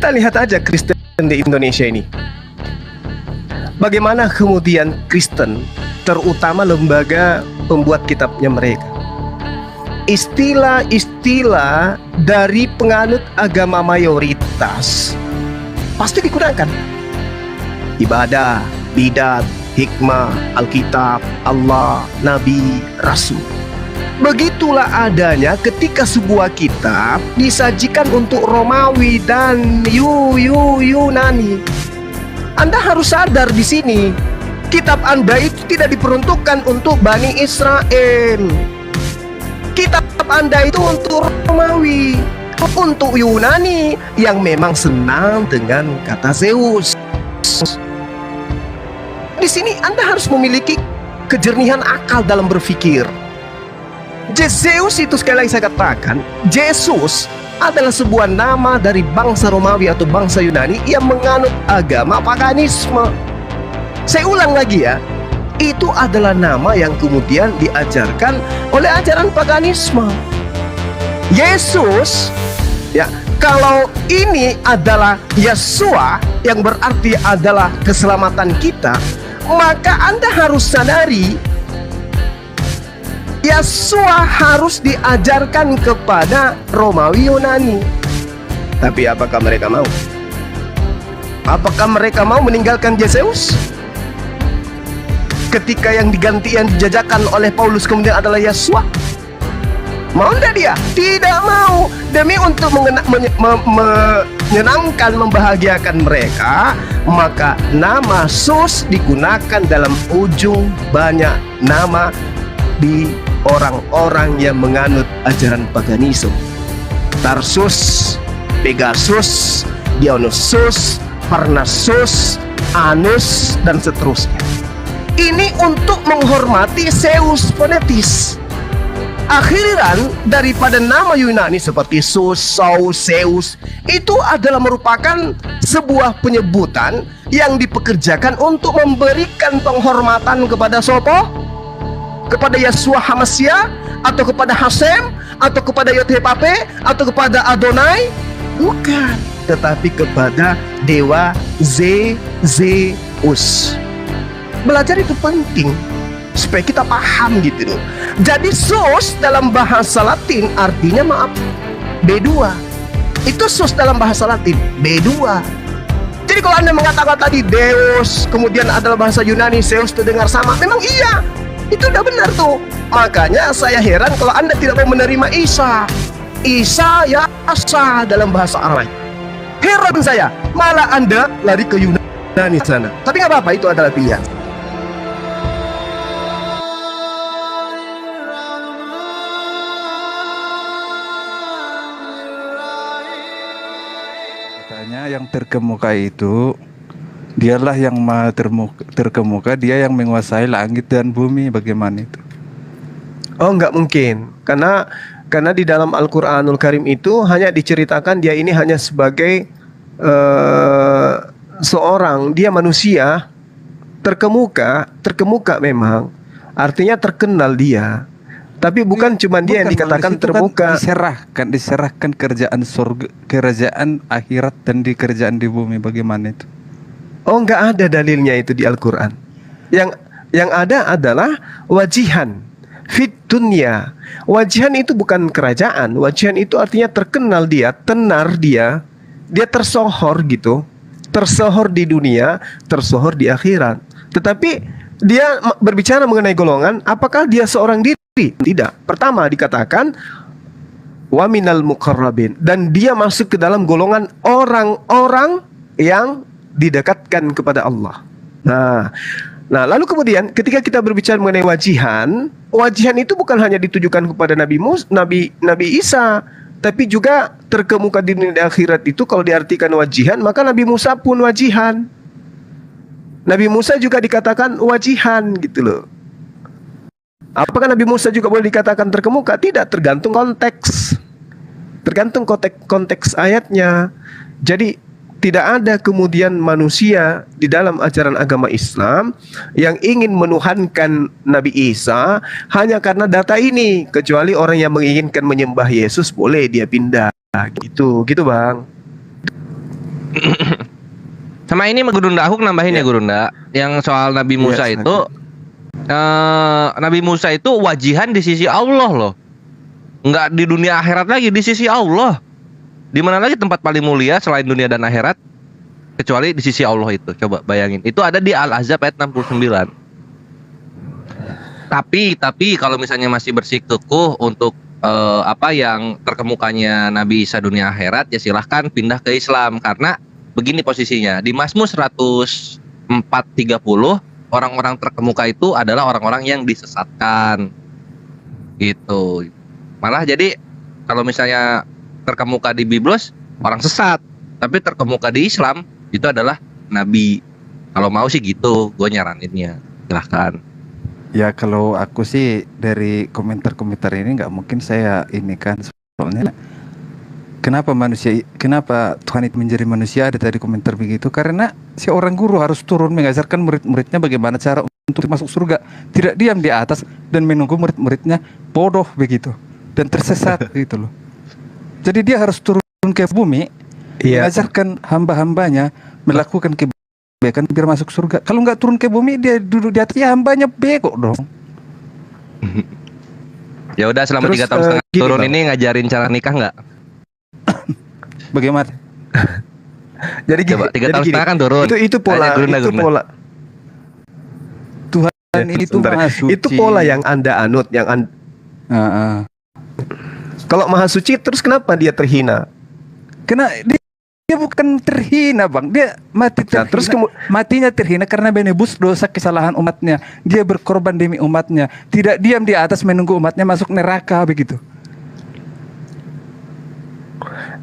Kita lihat aja Kristen di Indonesia ini. Bagaimana kemudian Kristen, terutama lembaga pembuat kitabnya mereka, istilah-istilah dari penganut agama mayoritas pasti digunakan. Ibadah, bidat, hikmah, Alkitab, Allah, Nabi, Rasul. Begitulah adanya ketika sebuah kitab disajikan untuk Romawi dan Yunani. Anda harus sadar di sini, kitab Anda itu tidak diperuntukkan untuk Bani Israel. Kitab Anda itu untuk Romawi, untuk Yunani yang memang senang dengan kata Zeus. Di sini Anda harus memiliki kejernihan akal dalam berpikir. Zeus itu, sekali lagi saya katakan, Yesus adalah sebuah nama dari bangsa Romawi atau bangsa Yunani yang menganut agama paganisme. Saya ulang lagi ya, itu adalah nama yang kemudian diajarkan oleh ajaran paganisme. Yesus, ya, kalau ini adalah Yesua yang berarti adalah keselamatan kita, maka Anda harus sadari Yesua harus diajarkan kepada Romawi Yunani. Tapi apakah mereka mau? Apakah mereka mau meninggalkan Yesus? Ketika yang diganti, yang dijajakan oleh Paulus kemudian adalah Yesua, mau tidak dia? Tidak mau. Demi untuk menyenangkan, membahagiakan mereka, maka nama Sus digunakan dalam ujung banyak nama di orang-orang yang menganut ajaran paganisme. Tarsus, Pegasus, Dionysus, Parnassus, Anus, dan seterusnya. Ini untuk menghormati Zeus fonetis. Akhiran daripada nama Yunani seperti Sus, Saus, Zeus, itu adalah merupakan sebuah penyebutan yang dipekerjakan untuk memberikan penghormatan kepada sopo? Kepada Yesua Hamasia, atau kepada Hasem, atau kepada Yotepape, atau kepada Adonai? Bukan, tetapi kepada dewa Zeus. Belajar itu penting supaya kita paham gitu loh. Jadi Sus dalam bahasa Latin artinya maaf B2. Itu Sus dalam bahasa Latin B2. Jadi kalau Anda mengatakan tadi Deus, kemudian adalah bahasa Yunani Zeus terdengar sama, memang iya, itu udah benar tuh. Makanya saya heran kalau Anda tidak mau menerima Isa. Isa ya Asa dalam bahasa Arab. Heran saya, malah Anda lari ke Yunani sana. Tapi nggak apa-apa, itu adalah pilihan. Katanya yang terkemuka itu dialah yang maha terkemuka, dia yang menguasai langit dan bumi. Bagaimana itu? Oh, nggak mungkin. Karena di dalam Al-Quranul Karim itu hanya diceritakan dia ini hanya sebagai seorang, dia manusia terkemuka memang. Artinya terkenal dia. Tapi bukan cuma dia yang dikatakan terkemuka. Kan diserahkan kerjaan surga, kerajaan akhirat dan di kerjaan di bumi. Bagaimana itu? Oh, nggak ada dalilnya itu di Al-Quran. Yang ada adalah wajihan fit dunya. Wajihan itu bukan kerajaan. Wajihan itu artinya terkenal dia, tenar dia tersohor gitu. Tersohor di dunia, tersohor di akhirat. Tetapi dia berbicara mengenai golongan, apakah dia seorang diri? Tidak. Pertama dikatakan wa minal muqarrabin, dan dia masuk ke dalam golongan orang-orang yang didekatkan kepada Allah. Nah, lalu kemudian ketika kita berbicara mengenai wajihan itu bukan hanya ditujukan kepada Nabi Isa, tapi juga terkemuka di dunia akhirat itu. Kalau diartikan wajihan, maka Nabi Musa pun wajihan. Nabi Musa juga dikatakan wajihan gitu loh. Apakah Nabi Musa juga boleh dikatakan terkemuka? Tidak, tergantung konteks. Tergantung konteks ayatnya. Jadi tidak ada kemudian manusia di dalam ajaran agama Islam yang ingin menuhankan Nabi Isa hanya karena data ini, kecuali orang yang menginginkan menyembah Yesus boleh dia pindah gitu Bang. Sama ini Guru Nda, aku nambahin ya Guru Nda, yang soal Nabi Musa itu, Nabi Musa itu wajihan di sisi Allah loh, nggak di dunia akhirat lagi, di sisi Allah. Di mana lagi tempat paling mulia selain dunia dan akhirat kecuali di sisi Allah itu? Coba bayangin, itu ada di Al-Ahzab ayat 69. Tapi kalau misalnya masih bersikukuh untuk apa yang terkemukanya Nabi Isa dunia akhirat, ya silahkan pindah ke Islam. Karena begini posisinya, di Mazmur 104:30 orang-orang terkemuka itu adalah orang-orang yang disesatkan gitu. Malah jadi kalau misalnya terkemuka di Biblos orang sesat, tapi terkemuka di Islam itu adalah Nabi. Kalau mau sih gitu, gue nyaraninnya silahkan. Ya kalau aku sih dari komentar-komentar ini nggak mungkin saya ini kan, soalnya kenapa Tuhan itu menjadi manusia, ada tadi komentar begitu, karena si orang guru harus turun mengajarkan murid-muridnya bagaimana cara untuk masuk surga, tidak diam di atas dan menunggu murid-muridnya bodoh begitu dan tersesat gitu loh. Jadi dia harus turun ke bumi, mengajarkan hamba-hambanya melakukan kebaikan biar masuk surga. Kalau nggak turun ke bumi, dia duduk di atas, ya hambanya bego dong. Ya udah selama Terus, 3 tahun setengah gini, turun Bang. ini ngajarin cara nikah nggak? Bagaimana? Jadi gini, Coba 3 jadi tahun gini. setengah kan turun. Itu pola, Tanya Gurunda, itu Gurunda. pola. Tuhan itu Sebentar. maha suci. Itu pola yang Anda anut, kalau maha suci terus kenapa dia terhina? Kena dia bukan terhina bang, dia mati Nah, terhina. terus Matinya terhina karena menebus dosa kesalahan umatnya. Dia berkorban demi umatnya, tidak diam di atas menunggu umatnya masuk neraka begitu.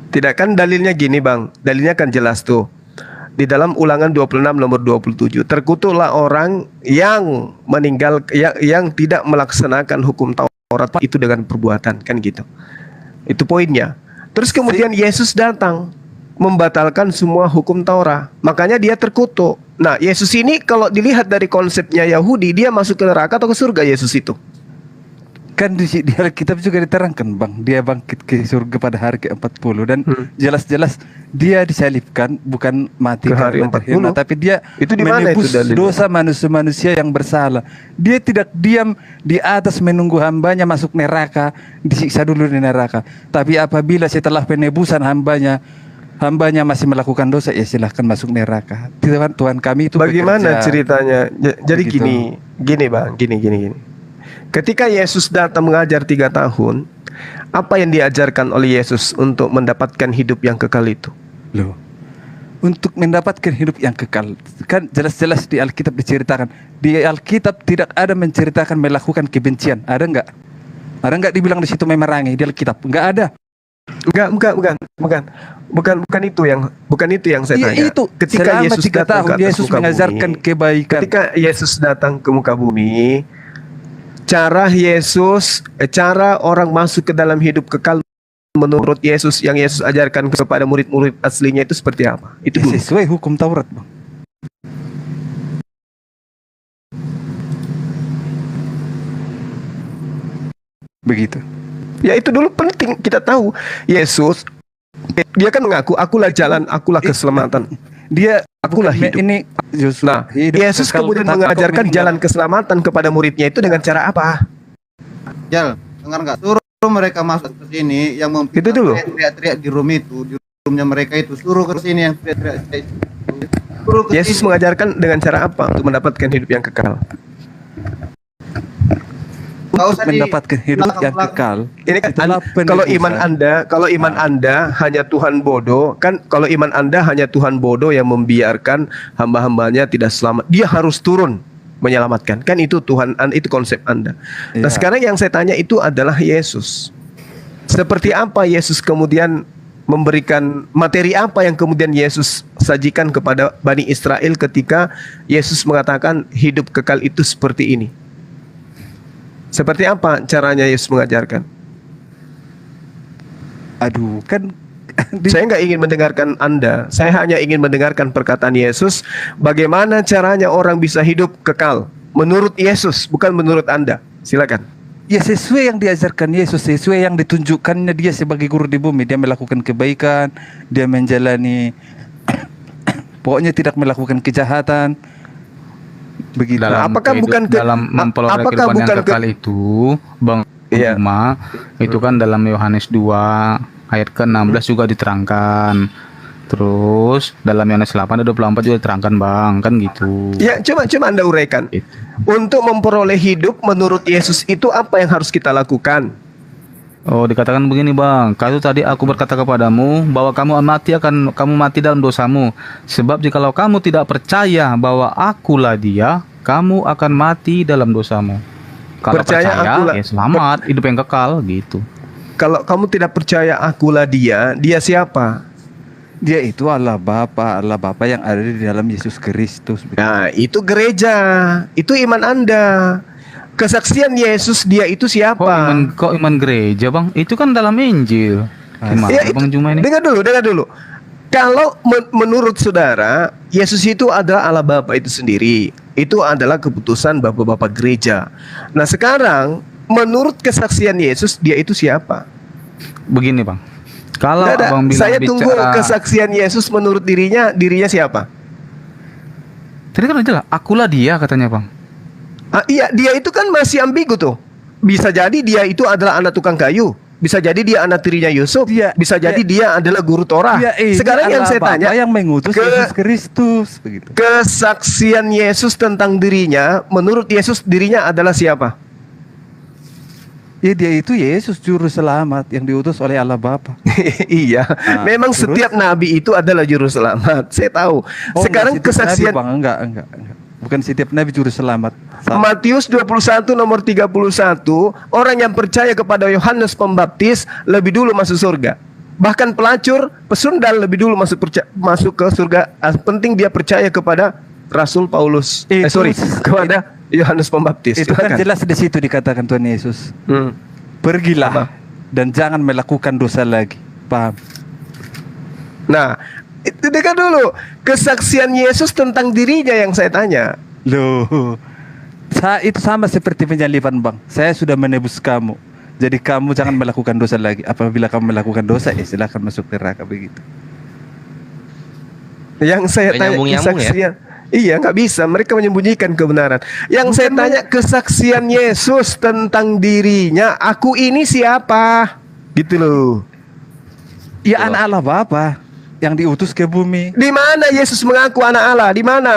Tidak, kan dalilnya gini bang, dalilnya kan jelas tuh. Di dalam Ulangan 26 nomor 27, terkutuklah orang yang meninggal, yang tidak melaksanakan hukum Taurat itu dengan perbuatan, kan gitu. Itu poinnya. Terus kemudian Yesus datang membatalkan semua hukum Taurat. Makanya dia terkutuk. Nah, Yesus ini kalau dilihat dari konsepnya Yahudi, dia masuk ke neraka atau ke surga Yesus itu? Kan di Alkitab juga diterangkan bang, dia bangkit ke surga pada hari ke-40 dan jelas-jelas dia disalibkan, bukan mati Ke hari karena terhina, 40. tapi dia Itu di mana itu menebus dalilnya? dosa manusia-manusia yang bersalah. Dia tidak diam di atas menunggu hambanya masuk neraka, disiksa dulu di neraka. Tapi apabila setelah penebusan hambanya masih melakukan dosa, ya silahkan masuk neraka. Tuhan kami itu Bagaimana bekerja. ceritanya? Jadi Begitu. gini bang, gini. Ketika Yesus datang mengajar 3 tahun, apa yang diajarkan oleh Yesus untuk mendapatkan hidup yang kekal itu? Loh, untuk mendapatkan hidup yang kekal, kan jelas-jelas di Alkitab diceritakan. Di Alkitab tidak ada menceritakan melakukan kebencian. Ada nggak? Ada nggak dibilang di situ memerangi di Alkitab? Nggak ada. Bukan itu yang saya Iya, tanya. itu. Ketika Selama Yesus 3 datang tahun ke atas Yesus muka mengajarkan bumi, kebaikan. ketika Yesus datang ke muka bumi, cara orang masuk ke dalam hidup kekal menurut Yesus yang Yesus ajarkan kepada murid-murid aslinya itu seperti apa? Itu dulu. Sesuai hukum Taurat, bang. Begitu. Ya itu dulu penting kita tahu. Yesus dia kan mengaku akulah jalan, akulah keselamatan. Dia Akulah bukan hidup. Ini justru Nah, hidup Yesus kekal kemudian tanpa mengajarkan meninggal. jalan keselamatan kepada muridnya itu dengan cara apa? Jal, dengar nggak? Suruh mereka masuk ke sini yang Itu dulu. teriak-teriak di room itu, di roomnya mereka itu, suruh ke sini yang teriak-teriak. Suruh ke Yesus sini. mengajarkan dengan cara apa untuk mendapatkan hidup yang kekal? Nggak usah Mendapatkan hidup yang belakang-belakang. kekal. Ini kan Itulah kalau iman penebusan. Anda hanya Tuhan bodoh, kan kalau iman Anda hanya Tuhan bodoh yang membiarkan hamba-hambanya tidak selamat. Dia harus turun menyelamatkan. Kan itu itu konsep Anda. Nah, Iya. sekarang yang saya tanya itu adalah Yesus. Seperti apa Yesus kemudian memberikan materi apa yang kemudian Yesus sajikan kepada Bani Israel ketika Yesus mengatakan hidup kekal itu seperti ini? Seperti apa caranya Yesus mengajarkan? Aduh, kan Saya nggak ingin mendengarkan Anda. Saya hanya ingin mendengarkan perkataan Yesus. Bagaimana caranya orang bisa hidup kekal? Menurut Yesus, bukan menurut Anda. Silakan. ya sesuai yang diajarkan Yesus, sesuai yang ditunjukkannya dia sebagai guru di bumi. Dia melakukan kebaikan, dia menjalani pokoknya tidak melakukan kejahatan. Begitu. Nah, apakah bukan dalam memperoleh apakah kehidupan yang bukan kekal itu, Bang Iya. Uma, itu kan dalam Yohanes 2 ayat ke-16 juga diterangkan. Terus dalam Yohanes 8 ayat 24 juga diterangkan, Bang, kan gitu. Ya, coba Anda uraikan. Gitu. Untuk memperoleh hidup menurut Yesus itu apa yang harus kita lakukan? Oh, dikatakan begini, Bang. Kalau tadi aku berkata kepadamu bahwa kamu mati dalam dosamu. Sebab jikalau kamu tidak percaya bahwa akulah dia, kamu akan mati dalam dosamu. Kalau Percaya akulah- ya selamat, hidup yang kekal gitu. Kalau kamu tidak percaya akulah dia siapa? Dia itu Allah Bapa yang ada di dalam Yesus Kristus. Nah, itu gereja, itu iman Anda. Kesaksian Yesus dia itu siapa? Kok iman gereja, Bang? Itu kan dalam Injil. Gimana, Ya, itu- Bang Juma ini? Dengar dulu. Kalau menurut saudara, Yesus itu adalah Allah Bapa itu sendiri. Itu adalah keputusan bapak-bapak gereja. Nah, sekarang menurut kesaksian Yesus dia itu siapa? Begini, Bang. Kalau Nggak ada. Abang bilang Saya tunggu bicara, kesaksian Yesus menurut dirinya siapa? tadi kan udah jelas, akulah dia katanya, Bang. Ah, iya, dia itu kan masih ambigu tuh. Bisa jadi dia itu adalah anak tukang kayu. Bisa jadi dia anak tirinya Yusuf. Bisa jadi dia adalah guru Torah. Sekarang yang saya tanya, yang mengutus Yesus Kristus begitu. kesaksian Yesus tentang dirinya, menurut Yesus dirinya adalah siapa? Ya dia itu Yesus juru selamat yang diutus oleh Allah Bapa. Iya, Nah, memang terus? setiap nabi itu adalah juru selamat. Saya tahu. Sekarang enggak, setiap kesaksian nabi, Bang, enggak. Bukan setiap nabi juru selamat. Matius 21 nomor 31, orang yang percaya kepada Yohanes Pembaptis lebih dulu masuk surga. Bahkan pelacur, pesundal lebih dulu masuk ke surga. Penting dia percaya kepada Rasul Paulus. Kepada Yohanes Pembaptis. Itu kan Silakan. jelas di situ dikatakan Tuhan Yesus. Hmm. Pergilah Apa? dan jangan melakukan dosa lagi. Paham? Nah, itu dengar dulu kesaksian Yesus tentang dirinya yang saya tanya. Loh. Itu sama seperti penyaliban, Bang. Saya sudah menebus kamu. Jadi kamu jangan melakukan dosa lagi. Apabila kamu melakukan dosa, ya silakan masuk neraka begitu. Yang saya Kayak tanya nyambung-nyambung kesaksian. Iya, nggak bisa. Mereka menyembunyikan kebenaran. Yang saya tanya kesaksian Yesus tentang dirinya. Aku ini siapa? Gitu loh. Ya anak Allah Bapa yang diutus ke bumi. Di mana Yesus mengaku anak Allah? Di mana?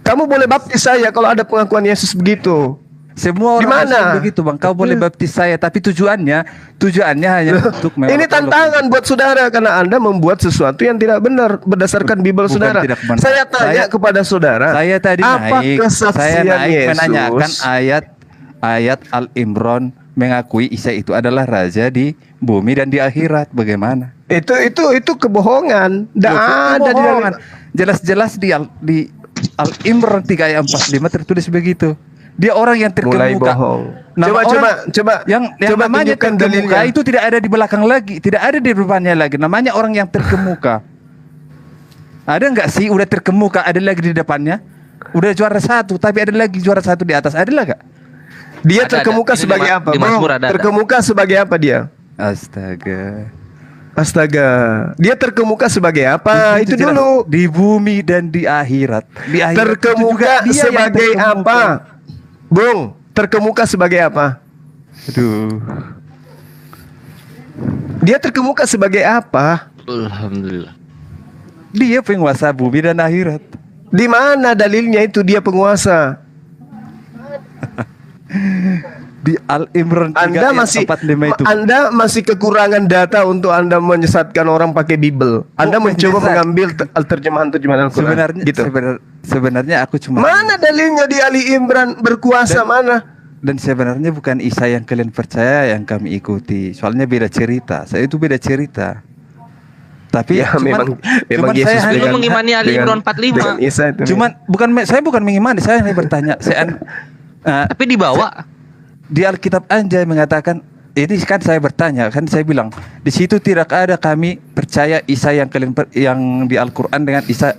Kamu boleh baptis saya kalau ada pengakuan Yesus begitu. Semua Di orang mana? Muslim begitu, Bang. Kau boleh baptis saya, tapi tujuannya hanya untuk Ini tantangan buat saudara karena Anda membuat sesuatu yang tidak benar berdasarkan Bible Bukan saudara. tidak benar. Saya tanya kepada saudara, Saya tadi apa naik, kesaksian Yesus? menanyakan ayat Al-Imran mengakui Isa itu adalah raja di bumi dan di akhirat. Bagaimana? Itu kebohongan. Tidak Loh, ada di dalam. kebohongan. Jelas-jelas di Al-Imran 3 ayat 45 tertulis begitu. Dia orang yang Mulai terkemuka. bohong. Nama Coba yang coba namanya tunjukkan terkemuka dalilnya. itu tidak ada di belakang lagi, tidak ada di depannya lagi. Namanya orang yang terkemuka. Ada nggak sih udah terkemuka ada lagi di depannya? Udah juara 1 tapi ada lagi juara 1 di atas. Ada lah gak? Dia Ada. terkemuka Ini sebagai di apa? di Mazmur ada. Terkemuka sebagai apa dia? Astaga. Dia terkemuka sebagai apa? Itu jelas. dulu. Di bumi dan di akhirat. Di akhirat itu juga Terkemuka dia yang sebagai terkemuka. apa? Bung, terkemuka sebagai apa? Aduh. Dia terkemuka sebagai apa? Alhamdulillah. Dia penguasa bumi dan akhirat. Di mana dalilnya itu dia penguasa? Di Al-Imran 3 Anda ayat masih 45 itu. Anda masih kekurangan data untuk Anda menyesatkan orang pakai Bible. Anda mencoba menyesat. mengambil terjemahan Al-Quran. Sebenarnya gitu. sebenarnya aku cuma Mana dalilnya di Ali Imran berkuasa mana? dan sebenarnya bukan Isa yang kalian percaya yang kami ikuti. Soalnya beda cerita. Saya itu beda cerita. Tapi Ya, memang Yesus saya Lu hanya, mengimani Ali Imran 45. dengan Isa itu. saya bukan mengimani, saya hanya bertanya. Tapi dibawa. Di Alkitab Anjay mengatakan ini kan saya bertanya kan saya bilang di situ tidak ada kami percaya Isa yang yang di Al-Qur'an dengan Isa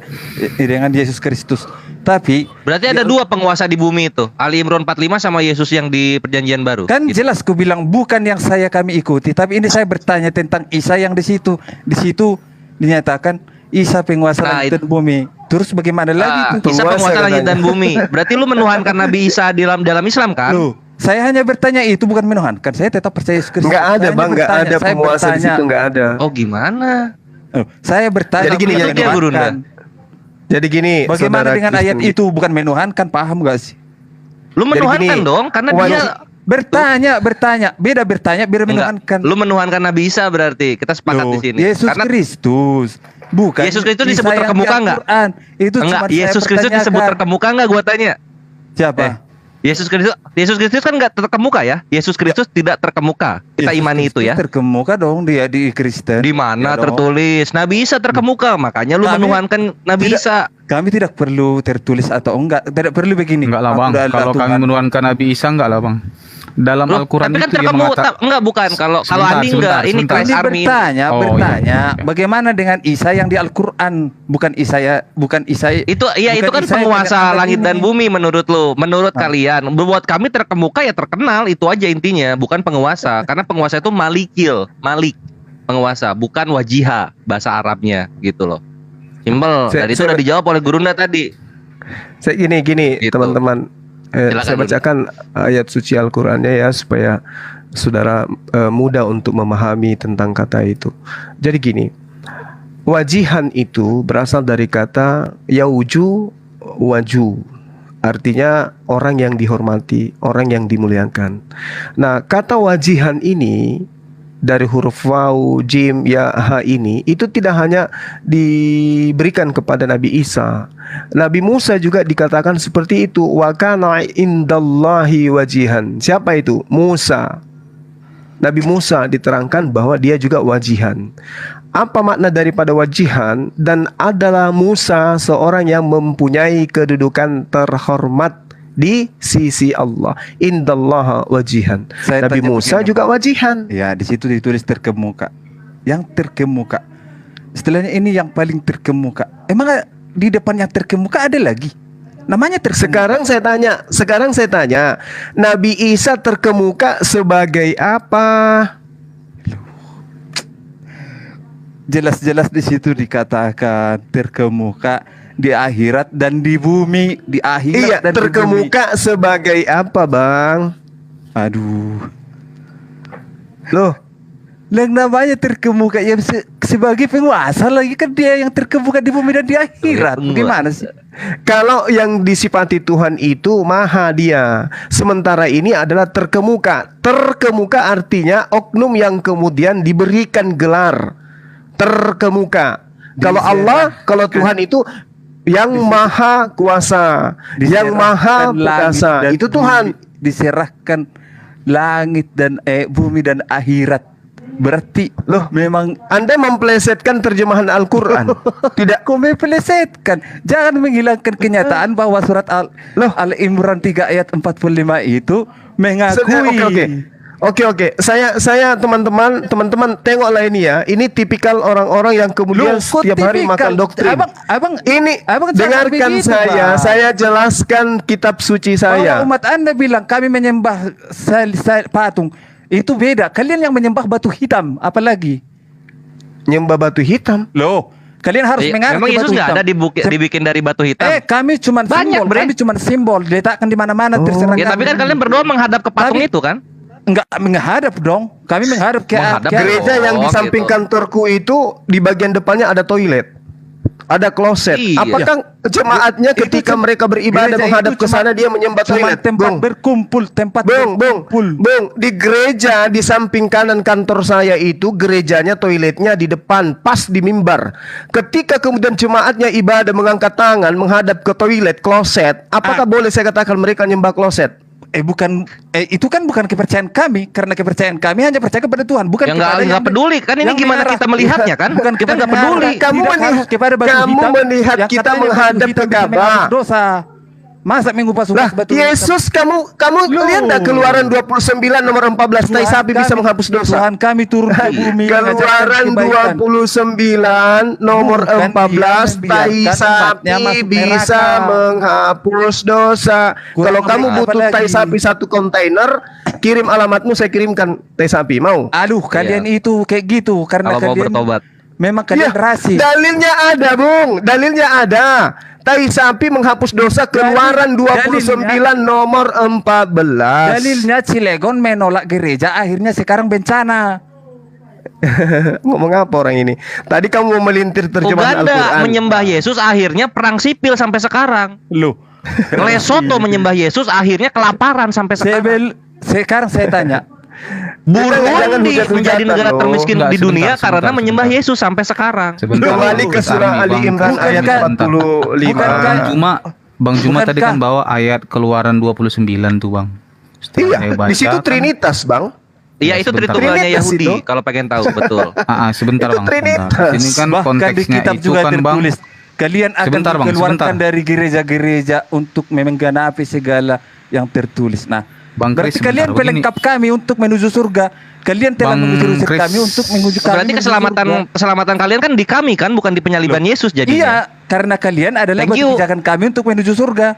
dengan Yesus Kristus. Tapi Berarti ada dua penguasa di bumi itu. Ali Imran 45 sama Yesus yang di perjanjian baru. kan Gitu. jelas ku bilang bukan yang kami ikuti, tapi ini saya bertanya tentang Isa yang di situ. Di situ dinyatakan Isa penguasa Nah, langit dan bumi. Terus bagaimana lagi itu? Isa Penguasa penguasa langit katanya. dan bumi. Berarti lu menuhankan Nabi Isa dalam Islam kan? Loh, saya hanya bertanya itu bukan menuhankan. Saya tetap percaya Yesus Kristus. Nggak ada Saya hanya bang, nggak bertanya, ada saya penguasa di bertanya. situ, nggak ada. Oh gimana? Saya bertanya. Jadi gini, bukan jadi gini, Gurunda. menuhankan. Jadi gini, Bagaimana saudara dengan Kristen ayat itu bukan menuhankan? Paham gak sih? Lu Jadi menuhankan gini, dong, karena wajib- dia Bertanya, beda Enggak. menuhankan. Lu menuhankan Nabi Isa berarti. Kita sepakat Loh, di sini. Yesus Karena Kristus. Bukan. Yesus Kristus Isa disebut yang di terkemuka nggak? Al-Quran. Itu enggak, cuma saya Yesus Kristus disebut pertanyakan. terkemuka enggak gua tanya? Siapa? Yesus Kristus kan enggak terkemuka ya? Yesus Kristus tidak terkemuka. Kita Yesus imani itu Kristus ya. Terkemuka dong dia di Kristen. Di mana Ya dong. tertulis Nabi Isa terkemuka, makanya lu Kami- menuhankan Nabi tidak- Isa. Kami tidak perlu tertulis atau enggak. Tidak perlu begini. Enggak lah Aku bang, adalah kalau kami Tuhan. menuhankan Nabi Isa enggak lah bang. Dalam Loh, Al-Quran tapi kan itu dia terkemuka mengatakan enggak bukan kalau Sebentar, Andi enggak, ini sebentar. Christ Ini Army. bertanya, Oh, bertanya, iya. bagaimana dengan Isa yang di Al-Quran? Bukan Isa. Itu iya bukan itu kan Isa yang penguasa pada abad langit ini. dan bumi menurut lu. Menurut kalian, buat kami terkemuka ya terkenal, itu aja intinya, bukan penguasa. Karena penguasa itu Malik. Penguasa, bukan wajiha bahasa Arabnya gitu loh. Simpel. Dan itu udah dijawab oleh Gurunda tadi. Saya gini Gitu. teman-teman, Silakan, saya Bunda. bacakan ayat suci Al-Qur'annya ya supaya saudara mudah untuk memahami tentang kata itu. Jadi gini, wajihan itu berasal dari kata yauju waju. Artinya orang yang dihormati, orang yang dimuliakan. Nah, kata wajihan ini dari huruf waw, jim, ya, ha ini itu tidak hanya diberikan kepada Nabi Isa. Nabi Musa juga dikatakan seperti itu. Wa kana indallahi wajihan. Siapa itu? Musa. Nabi Musa diterangkan bahwa dia juga wajihan. Apa makna daripada wajihan? Dan adalah Musa seorang yang mempunyai kedudukan terhormat di sisi Allah. Indallaha wajihan. Saya Nabi tanya Musa begini, juga wajihan. Ya, di situ ditulis terkemuka. Yang terkemuka. Istilahnya ini yang paling terkemuka. Emang di depan yang terkemuka ada lagi? Namanya terkemuka. Sekarang saya tanya, Nabi Isa terkemuka sebagai apa? Jelas-jelas di situ dikatakan terkemuka di akhirat dan di bumi, di akhirat Iya, dan di bumi. terkemuka sebagai apa, Bang? Aduh. Loh, Yang namanya terkemuka ya sebagai penguasa lagi kan dia yang terkemuka di bumi dan di akhirat. Bagaimana sih? kalau yang disifati Tuhan itu maha dia. Sementara ini adalah terkemuka. Terkemuka artinya oknum yang kemudian diberikan gelar terkemuka. Kalau Allah, kalau Tuhan itu yang maha kuasa, yang maha Diserahkan langit perkasa. dan Itu Tuhan. bumi, diserahkan langit dan bumi dan akhirat. Berarti Loh, memang Anda memplesetkan terjemahan Al-Quran. Tidak. kau mempelesetkan. Jangan menghilangkan kenyataan bahwa surat Al-Imran 3 ayat 45 itu mengakui. Oke. Saya teman-teman tengoklah ini ya. Ini tipikal orang-orang yang kemudian Loh, kok setiap hari tipikal? makan doktrin. Abang Ini abang jangan dengarkan begitu, Bang. saya jelaskan kitab suci saya. Bahwa umat Anda bilang kami menyembah patung. Itu beda. Kalian yang menyembah batu hitam, apalagi? Nyembah batu hitam. Loh, kalian harus mengaku Memang Yesus batu nggak hitam. ada dibikin dari batu hitam. Kami cuma Banyak, simbol. Bre. Kami cuma simbol. Diletakkan di mana-mana terserah. Ya tapi kan kami. kalian berdoa menghadap ke patung Tapi- itu kan? Enggak menghadap dong. Kami menghadap ke Menghadap Gereja yang di Oh, samping gitu. kantorku itu di bagian depannya ada toilet. Ada kloset. Iya. Apakah jemaatnya Itu ketika cuma- mereka beribadah gereja menghadap itu ke sana cuma- dia menyembah cuma toilet? tempat Bung. berkumpul, tempat Bung, berkumpul. di gereja di samping kanan kantor saya itu gerejanya toiletnya di depan pas di mimbar. Ketika kemudian jemaatnya ibadah mengangkat tangan menghadap ke toilet kloset, apakah boleh saya katakan mereka nyembah kloset? Itu kan bukan kepercayaan kami, karena kepercayaan kami hanya percaya kepada Tuhan, bukan Ya kepada nggak peduli kan ini yang gimana mengarah. kita melihatnya kan? Bukan Kita nggak mengarah. peduli. Kamu Tidak melihat- harus kepada batu kamu hitam melihat yang kita katanya batu menghadap hitam ke bisa menghapus Ka'bah. dosa. Masa mengupas Lah, batu hitam? Yesus kamu Loh. lihat enggak Keluaran 29 nomor 14 tai Tuhan sapi bisa kami- menghapus dosa. Tuhan kami turun ke bumi Keluaran mengajarkan kebaikan. 29 nomor Bukan 14 dia tai membiarkan sapi umatnya masuk bisa neraka. menghapus dosa. Kurang Kalau kamu apa butuh tai lagi? sapi 1 kontainer, kirim alamatmu saya kirimkan tai sapi. Mau? Aduh, kalian itu kayak gitu karena Kalau mau kalian bertobat. Memang Iya, kalian rasis. dalilnya ada, Bung. Dalilnya ada. Tai sapi menghapus dosa, Keluaran 29 nomor 14. Dalilnya Cilegon menolak gereja, akhirnya sekarang bencana. Ngomong apa orang ini? Tadi kamu mau melintir terjemahan Uganda Al-Quran. menyembah Yesus akhirnya perang sipil sampai sekarang. Loh. Lesotho menyembah Yesus akhirnya kelaparan sampai sekarang. Sekarang saya tanya, Jangan Burundi hujat-hujatan menjadi negara loh. termiskin Enggak, di dunia sebentar, karena sebentar, menyembah sebentar. Yesus sampai sekarang. Sebentar, Kembali ke surah Bang. Ali Imran ayat Bukankah- 45. Bang Juma tadi Bukankah- kan bawa ayat Keluaran 29 tuh, Bang. Setelah Iya, saya baca, di situ kan- Trinitas, Bang. Iya, itu sebentar. Tritunggalnya Trinitas Yahudi itu. kalau pengen tahu betul. sebentar Itu Bang. Trinitas. Sebentar. Ini kan bahkan di konteksnya kitab itu juga kan, Bang. tertulis, kalian akan Sebentar, Bang, dikeluarkan sebentar. dari gereja-gereja untuk menggenapi segala yang tertulis. Nah, Bang berarti Kris, kalian sebentar, begini. pelengkap kami untuk menuju surga. Kalian telah Bang mengusir Kris, kami untuk menuju kami. Berarti menuju keselamatan surga. keselamatan kalian kan di kami kan, bukan di penyaliban Yesus Iya, jadinya. karena kalian adalah Thank batu you. pijakan kami untuk menuju surga.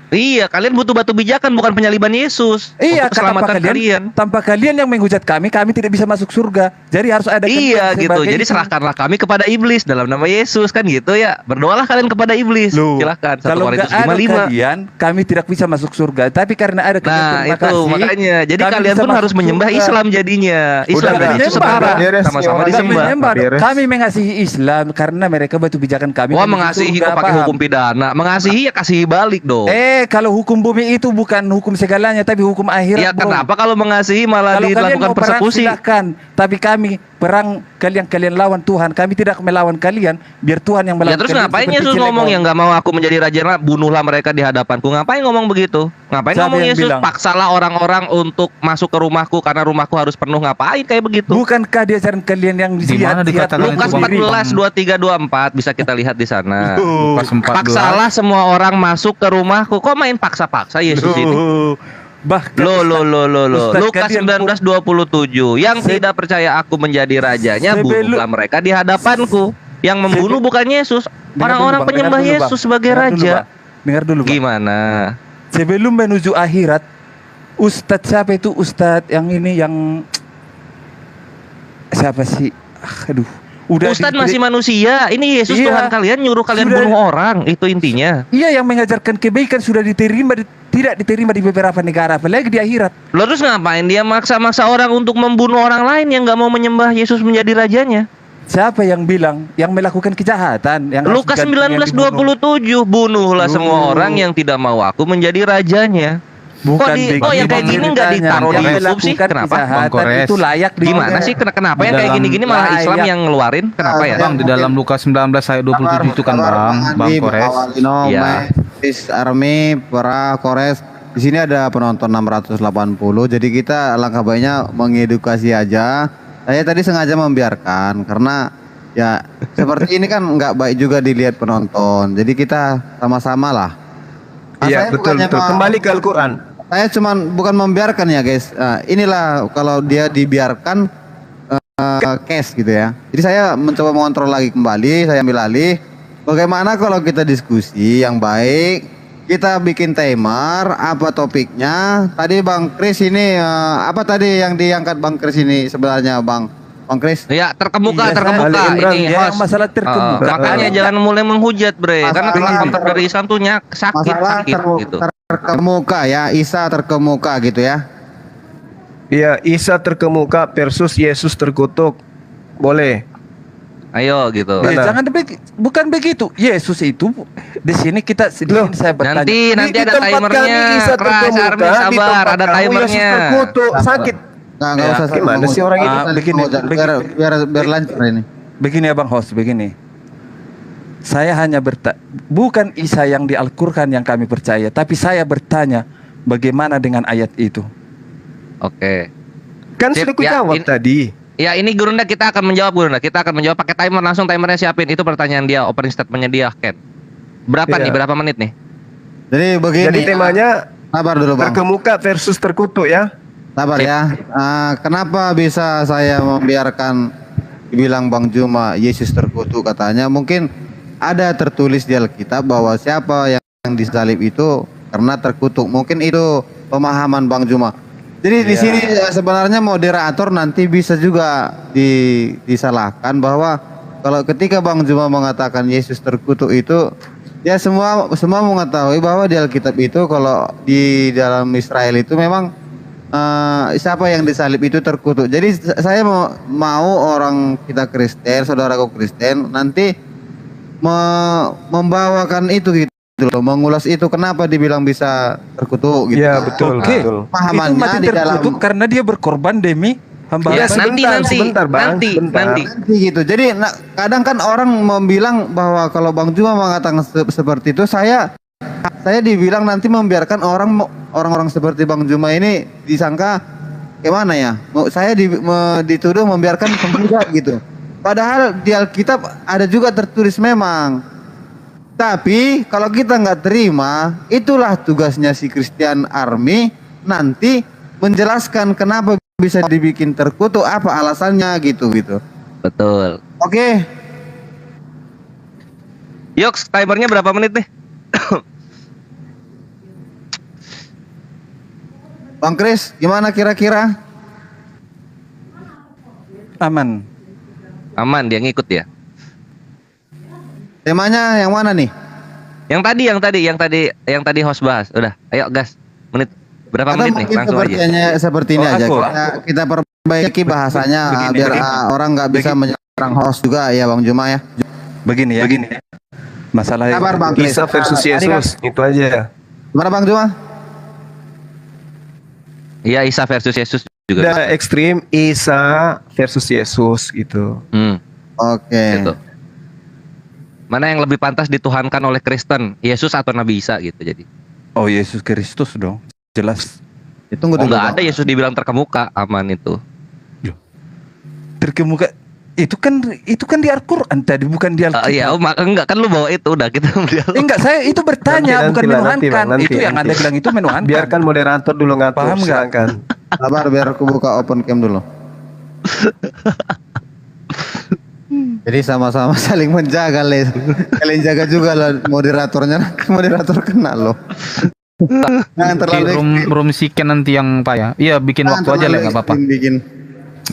Iya, kalian butuh batu bijakan bukan penyaliban Yesus. Iya, untuk keselamatan kalian. tanpa kalian yang menghujat kami tidak bisa masuk surga. Jadi harus ada Iya kalian gitu. sebagai Jadi itu. serahkanlah kami kepada iblis dalam nama Yesus kan gitu ya. Berdoalah kalian kepada iblis. Loh, Silahkan. 1 kalau Korintus nggak ada 55. kalian, kami tidak bisa masuk surga. Tapi karena ada kalian, Nah terima itu kasih, makanya. Jadi kami kalian bisa pun masuk harus menyembah surga. Islam jadinya. Islam Udah, dan udah. Yesus sekarang Beres, sama-sama nih, orang disembah. Menyembah. Beres. Kami mengasihi Islam karena mereka batu pijakan kami. Wah menuju mengasihi surga, kok pakai paham? hukum pidana. Mengasihi ya kasih balik dong. Kalau hukum bumi itu bukan hukum segalanya, tapi hukum akhirat. Ya bro. kenapa kalau mengasihi malah Kalau kalian dilakukan mau perang persekusi? silahkan, tapi kami perang kalian lawan Tuhan. Kami tidak melawan kalian, biar Tuhan yang melawan. Ya terus kalian ngapain seperti Yesus Cilegon. ngomong yang nggak mau aku menjadi raja, bunuhlah mereka di hadapanku. Ngapain ngomong begitu? Ngapain Siapa ngomong yang Yesus bilang? paksalah orang-orang untuk masuk ke rumahku karena rumahku harus penuh. Ngapain kayak begitu? Bukankah di ajaran kalian yang Di mana dikatakan itu, Lukas Bang? 14 23 24 bisa kita lihat di sana. Lukas 14. Paksalah semua orang masuk ke rumahku. Kok main paksa-paksa Yesus ini? Bahkan Loh. Ustaz, Lukas kalian 19:27. Yang tidak percaya aku menjadi rajanya, Sebelum- bunuhlah mereka di hadapanku. Yang membunuh bukan Yesus, orang-orang penyembah Yesus sebagai raja. Dengar dulu, Bang. Gimana? Sebelum menuju akhirat, Ustadz siapa itu? Ustadz yang ini yang siapa sih? Aduh, udah Ustadz masih manusia. Ini Yesus Iya. Tuhan kalian nyuruh kalian Sudah- bunuh orang. Itu intinya. Iya, yang mengajarkan kebaikan sudah tidak diterima di beberapa negara, apalagi di akhirat. Lalu terus ngapain dia maksa-maksa orang untuk membunuh orang lain yang nggak mau menyembah Yesus menjadi rajanya? Siapa yang bilang yang melakukan kejahatan? Yang harus Lukas diganti, yang dibunuh? 19:27. Bunuhlah Loh. semua orang yang tidak mau aku menjadi rajanya. Bukan Kok yang kayak gini nggak ditaruh di YouTube sih? Kenapa? Kejahatan Bang Kores. itu layak Gimana sih? Kenapa yang kayak Dalam gini-gini malah Islam layak. yang ngeluarin? Kenapa ya? Bang, di dalam Lukas 19 ayat 27 itu kan, Bang Kores. Iya. Army para Kores. Di sini ada penonton 680. Jadi kita alangkah baiknya mengedukasi aja. Saya tadi sengaja membiarkan karena ya seperti ini kan nggak baik juga dilihat penonton. Jadi kita sama-sama lah. Iya, Saya betul bukannya betul. Kembali ke Al-Quran. Saya cuman bukan membiarkan ya guys. Inilah kalau dia dibiarkan case gitu ya. Jadi saya mencoba mengontrol lagi kembali. Saya ambil alih. Bagaimana kalau kita diskusi yang baik? Kita bikin timer. Apa topiknya? Tadi Bang Kris ini apa tadi yang diangkat Bang Kris ini sebenarnya Bang Kris? Ya terkemuka, Iya, terkemuka. Ali Imran, Ini ya, host. masalah terkemuka. Makanya jangan mulai menghujat, Bre. Karena Masalah kelompok dari Islam tuh sakit gitu. terkemuka ya. Isa terkemuka gitu ya. Iya, Isa terkemuka versus Yesus terkutuk. Boleh. Ayo gitu. Mana? Jangan bukan begitu. Yesus itu di sini kita di Loh, sini saya bertanya. Nanti Di ada tempat timernya. kami Isa Keras, terkemuka, Army, di sabar, tempat ada kamu Yesus timernya. terkutuk, sakit. Nggak Ya, usah gimana sih orang ini? begini, biar lancar ini. Begini ya Bang Host, begini. Saya hanya bukan Isa yang di Al-Qur'an yang kami percaya, tapi saya bertanya bagaimana dengan ayat itu. Oke. Kan Sip, sudah ku ya, jawab ini- tadi. Ya ini Gurunda kita akan menjawab Gurunda. Kita akan menjawab pakai timer langsung, timernya siapin. Itu pertanyaan dia, opening statementnya dia, Ken. Berapa Iya. nih? Berapa menit nih? Jadi begini. Jadi temanya sabar dulu Bang. terkemuka versus terkutuk ya. Sabar ya. Kenapa bisa saya membiarkan dibilang Bang Juma Yesus terkutuk katanya? Mungkin ada tertulis di Alkitab bahwa siapa yang disalib itu karena terkutuk. Mungkin itu pemahaman Bang Juma. Jadi di sini sebenarnya moderator nanti bisa juga disalahkan bahwa kalau ketika Bang Juma mengatakan Yesus terkutuk itu, ya semua mengetahui bahwa di Alkitab itu kalau di dalam Israel itu memang siapa yang disalib itu terkutuk. Jadi saya mau orang kita Kristen, saudaraku Kristen nanti membawakan itu gitu loh, mengulas itu kenapa dibilang bisa terkutuk gitu. Ya betul. Oke. Betul. Itu Pahamannya mati di dalam terkutuk karena dia berkorban demi hamba. Ya, sebentar, sebentar, Bang. Sebentar. nanti. gitu. Jadi kadang kan orang membilang bahwa kalau Bang Juma mengatakan seperti itu, saya dibilang nanti membiarkan orang-orang seperti Bang Juma ini disangka gimana ya? Saya dituduh membiarkan pemuda gitu. Padahal di Alkitab ada juga tertulis memang. Tapi kalau kita nggak terima, itulah tugasnya si Christian Army nanti menjelaskan kenapa bisa dibikin terkutuk, apa alasannya gitu. Betul. Oke. Yoks, timernya berapa menit nih? Bang Kris, gimana kira-kira? Aman. Aman, dia ngikut ya. Temanya yang mana nih? Yang tadi host bahas. Udah, ayo gas. Menit berapa Atau menit nih? mungkin Langsung aja. seperti ini Oh, aja. aku. Kita perbaiki bahasanya biar orang nggak bisa menyerang host juga ya Bang Juma ya. Begini ya. Masalah Kabar Bang Kris. Isa versus Yesus, itu aja. Gimana Bang Juma? Iya, Isa versus Yesus juga. Ada ekstrim Isa versus Yesus gitu. Oke. Gitu. Mana yang lebih pantas dituhankan oleh Kristen, Yesus atau Nabi Isa gitu jadi. Oh, Yesus Kristus dong. Jelas. Tunggu Oh, dulu. nggak Bang. ada Yesus dibilang terkemuka, aman itu. Terkemuka itu kan di Al-Qur'an tadi, bukan di Alkitab. Iya, enggak kan lu bawa itu udah kita Enggak, saya itu bertanya, Nanti, bukan nanti, menuhankan. Bang, Itu yang nanti. Anda bilang itu menuhankan. Biarkan moderator dulu ngatur. Paham nggak? Silakan. Sabar biar aku buka open cam dulu. Jadi sama-sama saling menjaga, Les. Kalian jaga juga lah moderatornya. Moderator kenal loh. Jangan terlalu room siken nanti yang Pak ya. Iya, bikin jangan waktu aja lah terlalu nggak apa-apa. ekstrim bikin.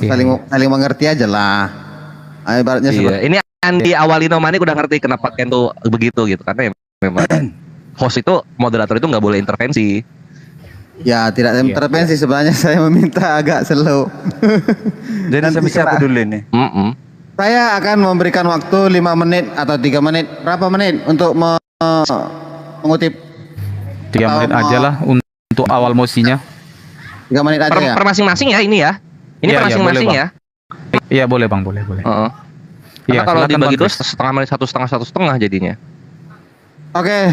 Iya. Saling mengerti aja lah. Ibaratnya Iya, seperti ini Andi Awalino Manik udah ngerti kenapa Ken tuh begitu gitu karena ya memang host itu moderator itu nggak boleh intervensi. ya tidak Iya. intervensi sebenarnya saya meminta agak slow. Jadi Nanti sama siapa serah. dulu ini? Saya akan memberikan waktu 5 menit atau 3 menit. Berapa menit untuk mengutip 3 menit aja lah untuk awal mosinya. 3 menit aja ya. Per masing-masing ya ini ya. Ini Iya, per iya, masing-masing boleh, ya. Iya, boleh Bang, boleh. Heeh. Iya, Karena kalau silakan, dibagi Bang dua Kris. setengah menit, satu setengah jadinya. Oke,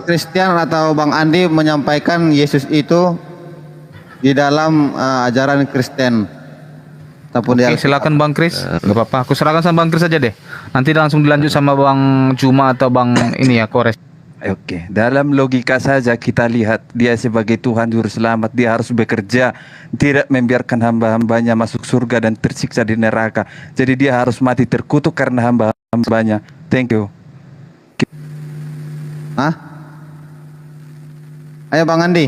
Christian atau Bang Andi menyampaikan Yesus itu di dalam ajaran Kristen ataupun Oke, silakan Bang Kris. Gak apa-apa, aku serahkan sama Bang Kris aja deh. Nanti langsung dilanjut sama Bang Juma atau Bang ini ya, Kores. Oke, dalam logika saja kita lihat dia sebagai Tuhan Juru Selamat, dia harus bekerja, tidak membiarkan hamba-hambanya masuk surga dan tersiksa di neraka. Jadi dia harus mati terkutuk karena hamba-hambanya. Thank you. Hah? Ayo Bang Andi.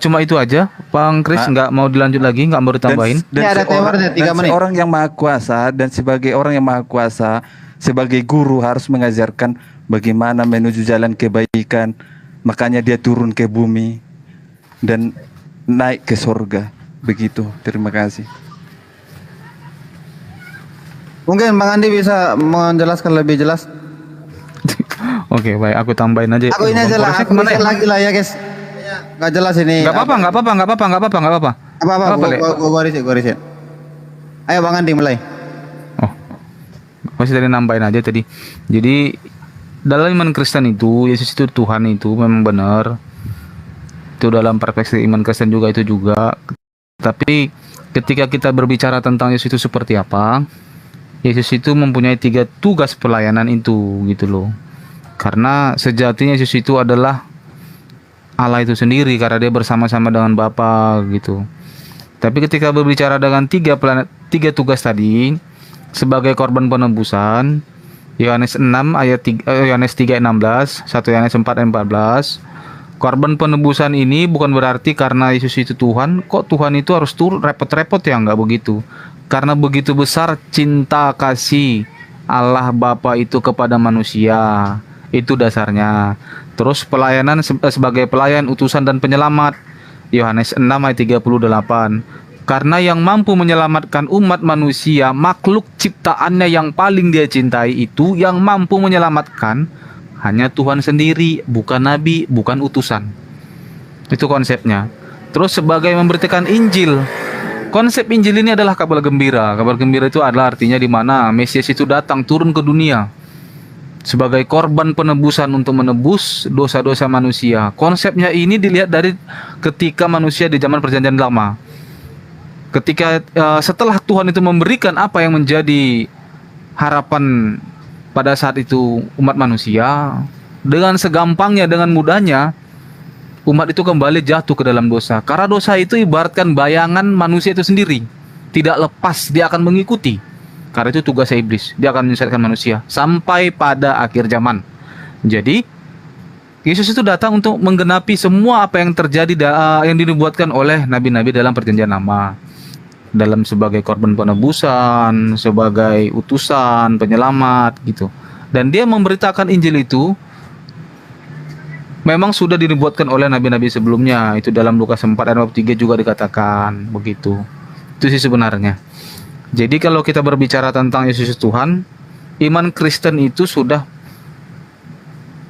Cuma itu aja, Bang Kris nggak mau dilanjut lagi, nggak mau ditambahin. Ini ada timernya, 3 menit. Seorang yang maha kuasa dan sebagai orang yang maha kuasa, sebagai guru harus mengajarkan bagaimana menuju jalan kebaikan. Makanya dia turun ke bumi dan naik ke surga. Begitu. Terima kasih. Mungkin Bang Andi bisa menjelaskan lebih jelas. Oke, baik, aku tambahin aja. Aku ini aja lah, Koresnya aku kemana ya? lagi lah ya guys. Nggak jelas ini. Nggak apa-apa, nggak apa-apa, nggak apa-apa, nggak apa-apa, nggak apa-apa. Apa-apa, Le? gua riset. Ayo Bang Andi mulai. Oh, masih tadi nambahin aja tadi. Jadi dalam iman Kristen itu Yesus itu Tuhan itu memang benar. Itu dalam perspektif iman Kristen juga itu juga. Tapi ketika kita berbicara tentang Yesus itu seperti apa, Yesus itu mempunyai 3 tugas pelayanan itu gitu loh. Karena sejatinya Yesus itu adalah Allah itu sendiri karena dia bersama-sama dengan Bapa gitu. Tapi ketika berbicara dengan 3 tugas tadi sebagai korban penebusan, Yohanes 6 ayat 3, Yohanes 3 ayat 16, 1 Yohanes 4 ayat 14. Korban penebusan ini bukan berarti karena Yesus itu Tuhan, kok Tuhan itu harus turun repot-repot ya, enggak begitu. Karena begitu besar cinta kasih Allah Bapa itu kepada manusia. Itu dasarnya. Terus pelayanan sebagai pelayan, utusan dan penyelamat. Yohanes 6 ayat 38. Karena yang mampu menyelamatkan umat manusia, makhluk ciptaannya yang paling dia cintai itu, yang mampu menyelamatkan hanya Tuhan sendiri, bukan nabi, bukan utusan. Itu konsepnya. Terus sebagai memberitakan Injil. Konsep Injil ini adalah kabar gembira. Kabar gembira itu adalah artinya di mana Mesias itu datang turun ke dunia sebagai korban penebusan untuk menebus dosa-dosa manusia. Konsepnya ini dilihat dari ketika manusia di zaman Perjanjian Lama. Ketika setelah Tuhan itu memberikan apa yang menjadi harapan pada saat itu umat manusia, dengan segampangnya, dengan mudahnya umat itu kembali jatuh ke dalam dosa. Karena dosa itu ibaratkan bayangan manusia itu sendiri, tidak lepas, dia akan mengikuti. Karena itu tugasnya iblis, dia akan menyesatkan manusia sampai pada akhir zaman. Jadi Yesus itu datang untuk menggenapi semua apa yang terjadi yang dinubuatkan oleh nabi-nabi dalam Perjanjian Lama, dalam sebagai korban penebusan, sebagai utusan, penyelamat gitu. Dan dia memberitakan Injil itu memang sudah dinubuatkan oleh nabi-nabi sebelumnya. Itu dalam Lukas 4 ayat 3 juga dikatakan begitu. Itu sih sebenarnya. Jadi kalau kita berbicara tentang Yesus Tuhan, iman Kristen itu sudah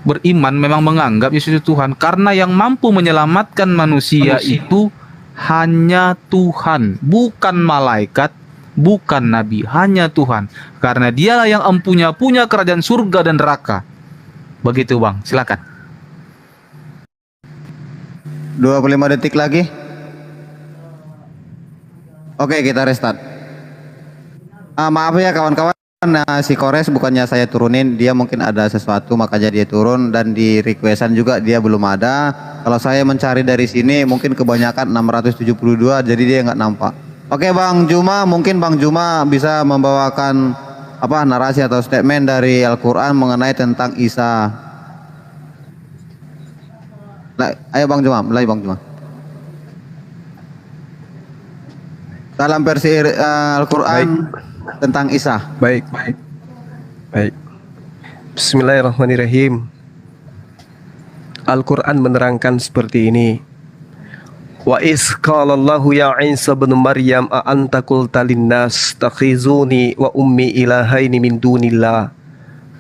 beriman, memang menganggap Yesus Tuhan, karena yang mampu menyelamatkan manusia itu hanya Tuhan, bukan malaikat, bukan nabi, hanya Tuhan. Karena dialah yang punya kerajaan surga dan neraka. Begitu Bang, silakan. 25 detik lagi. Oke, kita restart. Maaf ya kawan-kawan, si Kores bukannya saya turunin, dia mungkin ada sesuatu makanya dia turun, dan di requestan juga dia belum ada. Kalau saya mencari dari sini mungkin kebanyakan 672, jadi dia nggak nampak. Oke Bang Juma, mungkin Bang Juma bisa membawakan narasi atau statement dari Al-Quran mengenai tentang Isa. Ayo Bang Juma, mulai Bang Juma. Dalam versi Al-Quran tentang Isa. Baik. Bismillahirrahmanirrahim. Al-Quran menerangkan seperti ini. Wa iz qala Allahu ya Isa bin Maryam a anta qulta linnas takhizuni wa ummi ilahaini min dunillah.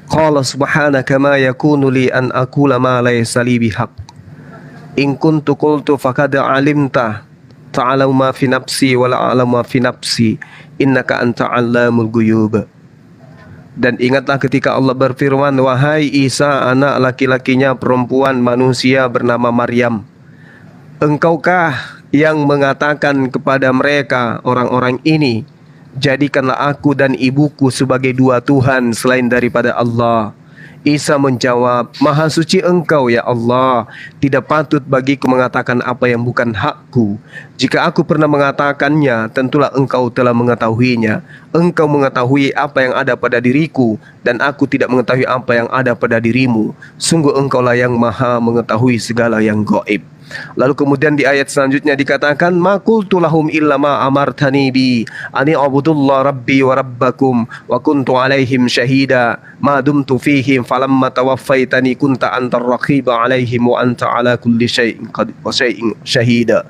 Qala subhanaka ma yakunu li an aqula ma laysa li bihaq. In kuntu qultu faqad alimta ta'lamu ma fi nafsi wa la a'lamu ma fi nafsi innaka anta 'allamul ghuyub. Dan ingatlah ketika Allah berfirman, wahai Isa, anak laki-lakinya perempuan manusia bernama Maryam, engkaukah yang mengatakan kepada mereka orang-orang ini, jadikanlah aku dan ibuku sebagai dua Tuhan selain daripada Allah. Isa menjawab, Maha suci Engkau ya Allah, tidak patut bagiku mengatakan apa yang bukan hakku. Jika aku pernah mengatakannya, tentulah Engkau telah mengetahuinya. Engkau mengetahui apa yang ada pada diriku, dan aku tidak mengetahui apa yang ada pada dirimu. Sungguh Engkaulah yang Maha mengetahui segala yang gaib. Lalu kemudian di ayat selanjutnya dikatakan, ma qultu lahum illa ma amartani bi ani abudullah rabbi wa rabbakum wa kuntu alaihim syahida ma dumtu fihim falamma tawaffaitani kunta antar raqiba alaihim wa anta ala kulli syai'in syahida.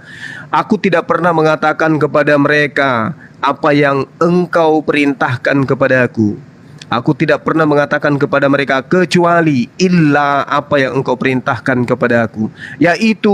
Aku tidak pernah mengatakan kepada mereka apa yang engkau perintahkan kepadaku. Aku tidak pernah mengatakan kepada mereka kecuali illa apa yang engkau perintahkan kepada aku, yaitu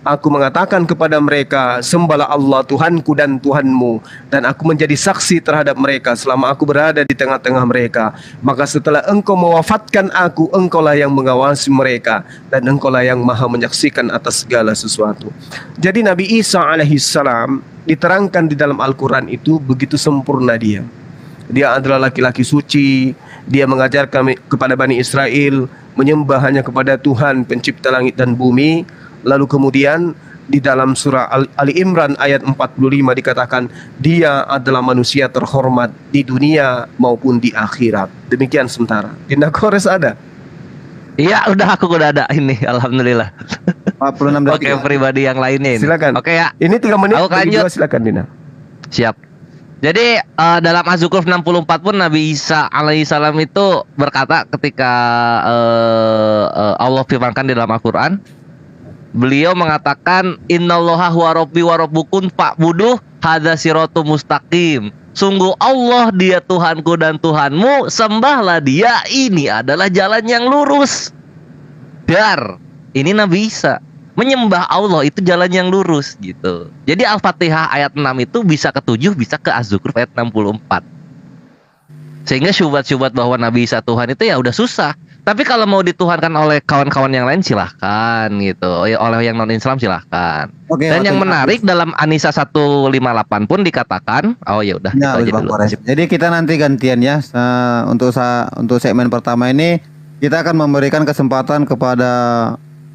aku mengatakan kepada mereka, sembahlah Allah Tuhanku dan Tuhanmu, dan aku menjadi saksi terhadap mereka selama aku berada di tengah-tengah mereka. Maka setelah engkau mewafatkan aku, engkaulah yang mengawasi mereka, dan engkaulah yang maha menyaksikan atas segala sesuatu. Jadi Nabi Isa alaihissalam diterangkan di dalam Al-Quran itu begitu sempurna dia. Dia adalah laki-laki suci. Dia mengajarkan kepada Bani Israel menyembah hanya kepada Tuhan pencipta langit dan bumi. Lalu kemudian di dalam surah Ali Imran ayat 45 dikatakan dia adalah manusia terhormat di dunia maupun di akhirat. Demikian sementara. Dinda Kores ada? Iya, aku udah ada ini, alhamdulillah. 46 detik. Oke, pribadi yang lainnya ini. Silakan. Oke ya. Ini 3 menit. Aku lanjut. Silakan Dina. Siap. Jadi dalam Az-Zukhruf 64 pun Nabi Isa alaihissalam itu berkata ketika Allah firmankan di dalam Al-Quran, beliau mengatakan innallaha huwa rabbi wa rabbukum fa'buduh hadza siratum mustaqim. Sungguh Allah dia Tuhanku dan Tuhanmu, sembahlah dia, ini adalah jalan yang lurus. Dar, ini Nabi Isa menyembah Allah itu jalan yang lurus gitu. Jadi Al-Fatihah ayat 6 itu bisa ke 7, bisa ke Az-Zukhruf ayat 64. Sehingga syubhat-syubhat bahwa Nabi Isa Tuhan itu ya udah susah. Tapi kalau mau dituhankan oleh kawan-kawan yang lain silahkan gitu. Oleh yang non-Islam silahkan. Oke, Dan yang waktunya menarik habis. dalam An-Nisa 158 pun dikatakan, oh ya udah Ya, itu aja Bang dulu. Kores. Jadi kita nanti gantian ya. Untuk segmen pertama ini kita akan memberikan kesempatan kepada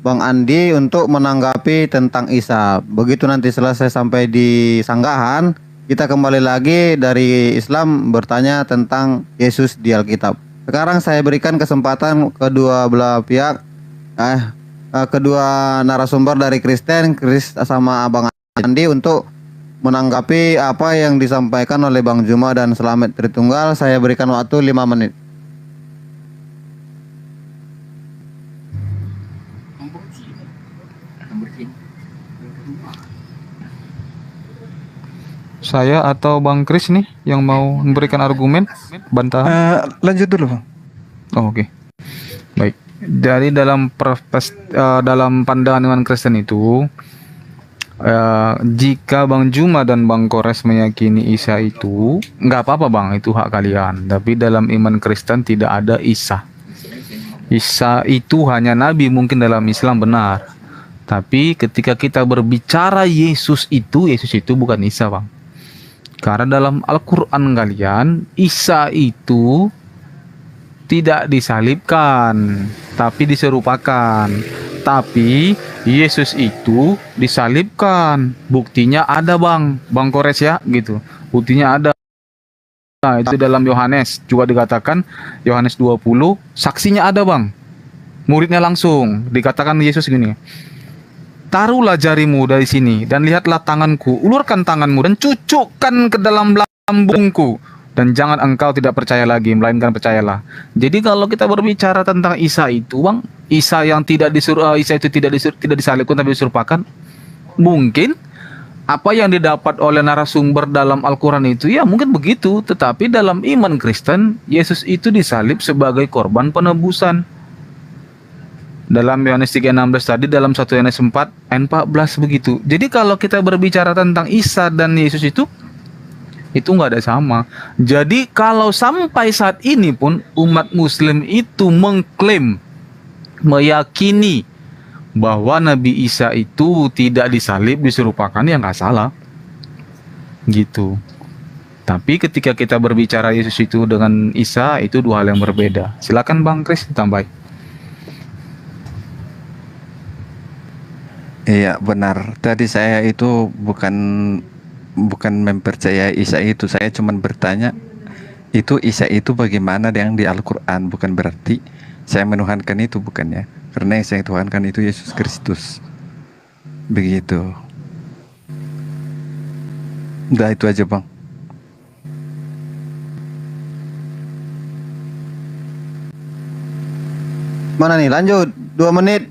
Bang Andi untuk menanggapi tentang Isa. Begitu nanti selesai sampai di sanggahan, kita kembali lagi dari Islam bertanya tentang Yesus di Alkitab. Sekarang saya berikan kesempatan kedua belah pihak, kedua narasumber dari Kristen, Chris sama Bang Andi untuk menanggapi apa yang disampaikan oleh Bang Juma dan Slamet Tritunggal. Saya berikan waktu 5 menit. Saya atau Bang Kris nih yang mau memberikan argumen bantahan? Lanjut dulu Bang. Oh, oke. Baik. Dari dalam pandangan iman Kristen itu, jika Bang Juma dan Bang Kores meyakini Isa itu, nggak apa-apa Bang, itu hak kalian. Tapi dalam iman Kristen tidak ada Isa. Isa itu hanya nabi, mungkin dalam Islam benar. Tapi ketika kita berbicara Yesus itu bukan Isa Bang. Karena dalam Al-Quran kalian, Isa itu tidak disalibkan, tapi diserupakan. Tapi Yesus itu disalibkan. Buktinya ada Bang Kores ya, gitu. Buktinya ada. Nah, itu dalam Yohanes juga dikatakan, Yohanes 20, saksinya ada Bang. Muridnya langsung dikatakan Yesus gini, taruhlah jarimu dari sini dan lihatlah tanganku, ulurkan tanganmu dan cucukkan ke dalam lambungku, dan jangan engkau tidak percaya lagi, melainkan percayalah. Jadi kalau kita berbicara tentang Isa itu Bang, Isa yang tidak Isa itu tidak disalibkan tapi diserupakan, mungkin apa yang didapat oleh narasumber dalam Al-Quran itu ya mungkin begitu. Tetapi dalam iman Kristen, Yesus itu disalib sebagai korban penebusan. Dalam Yohanes 3:16 tadi, dalam 1 Yohanes 4 ayat 14 begitu. Jadi kalau kita berbicara tentang Isa dan Yesus itu nggak ada sama. Jadi kalau sampai saat ini pun umat Muslim itu mengklaim, meyakini bahwa Nabi Isa itu tidak disalib, diserupakan, ya nggak salah gitu. Tapi ketika kita berbicara Yesus itu dengan Isa, itu dua hal yang berbeda. Silakan Bang Kris tambahin. Iya benar. Tadi saya itu bukan mempercayai Isa itu. Saya cuma bertanya itu Isa itu bagaimana yang di Al-Quran. Bukan berarti saya menuhankan itu, bukan ya. Karena yang saya tuhankan itu Yesus Kristus. Begitu. Udah itu aja Bang. Mana nih? Lanjut. 2 menit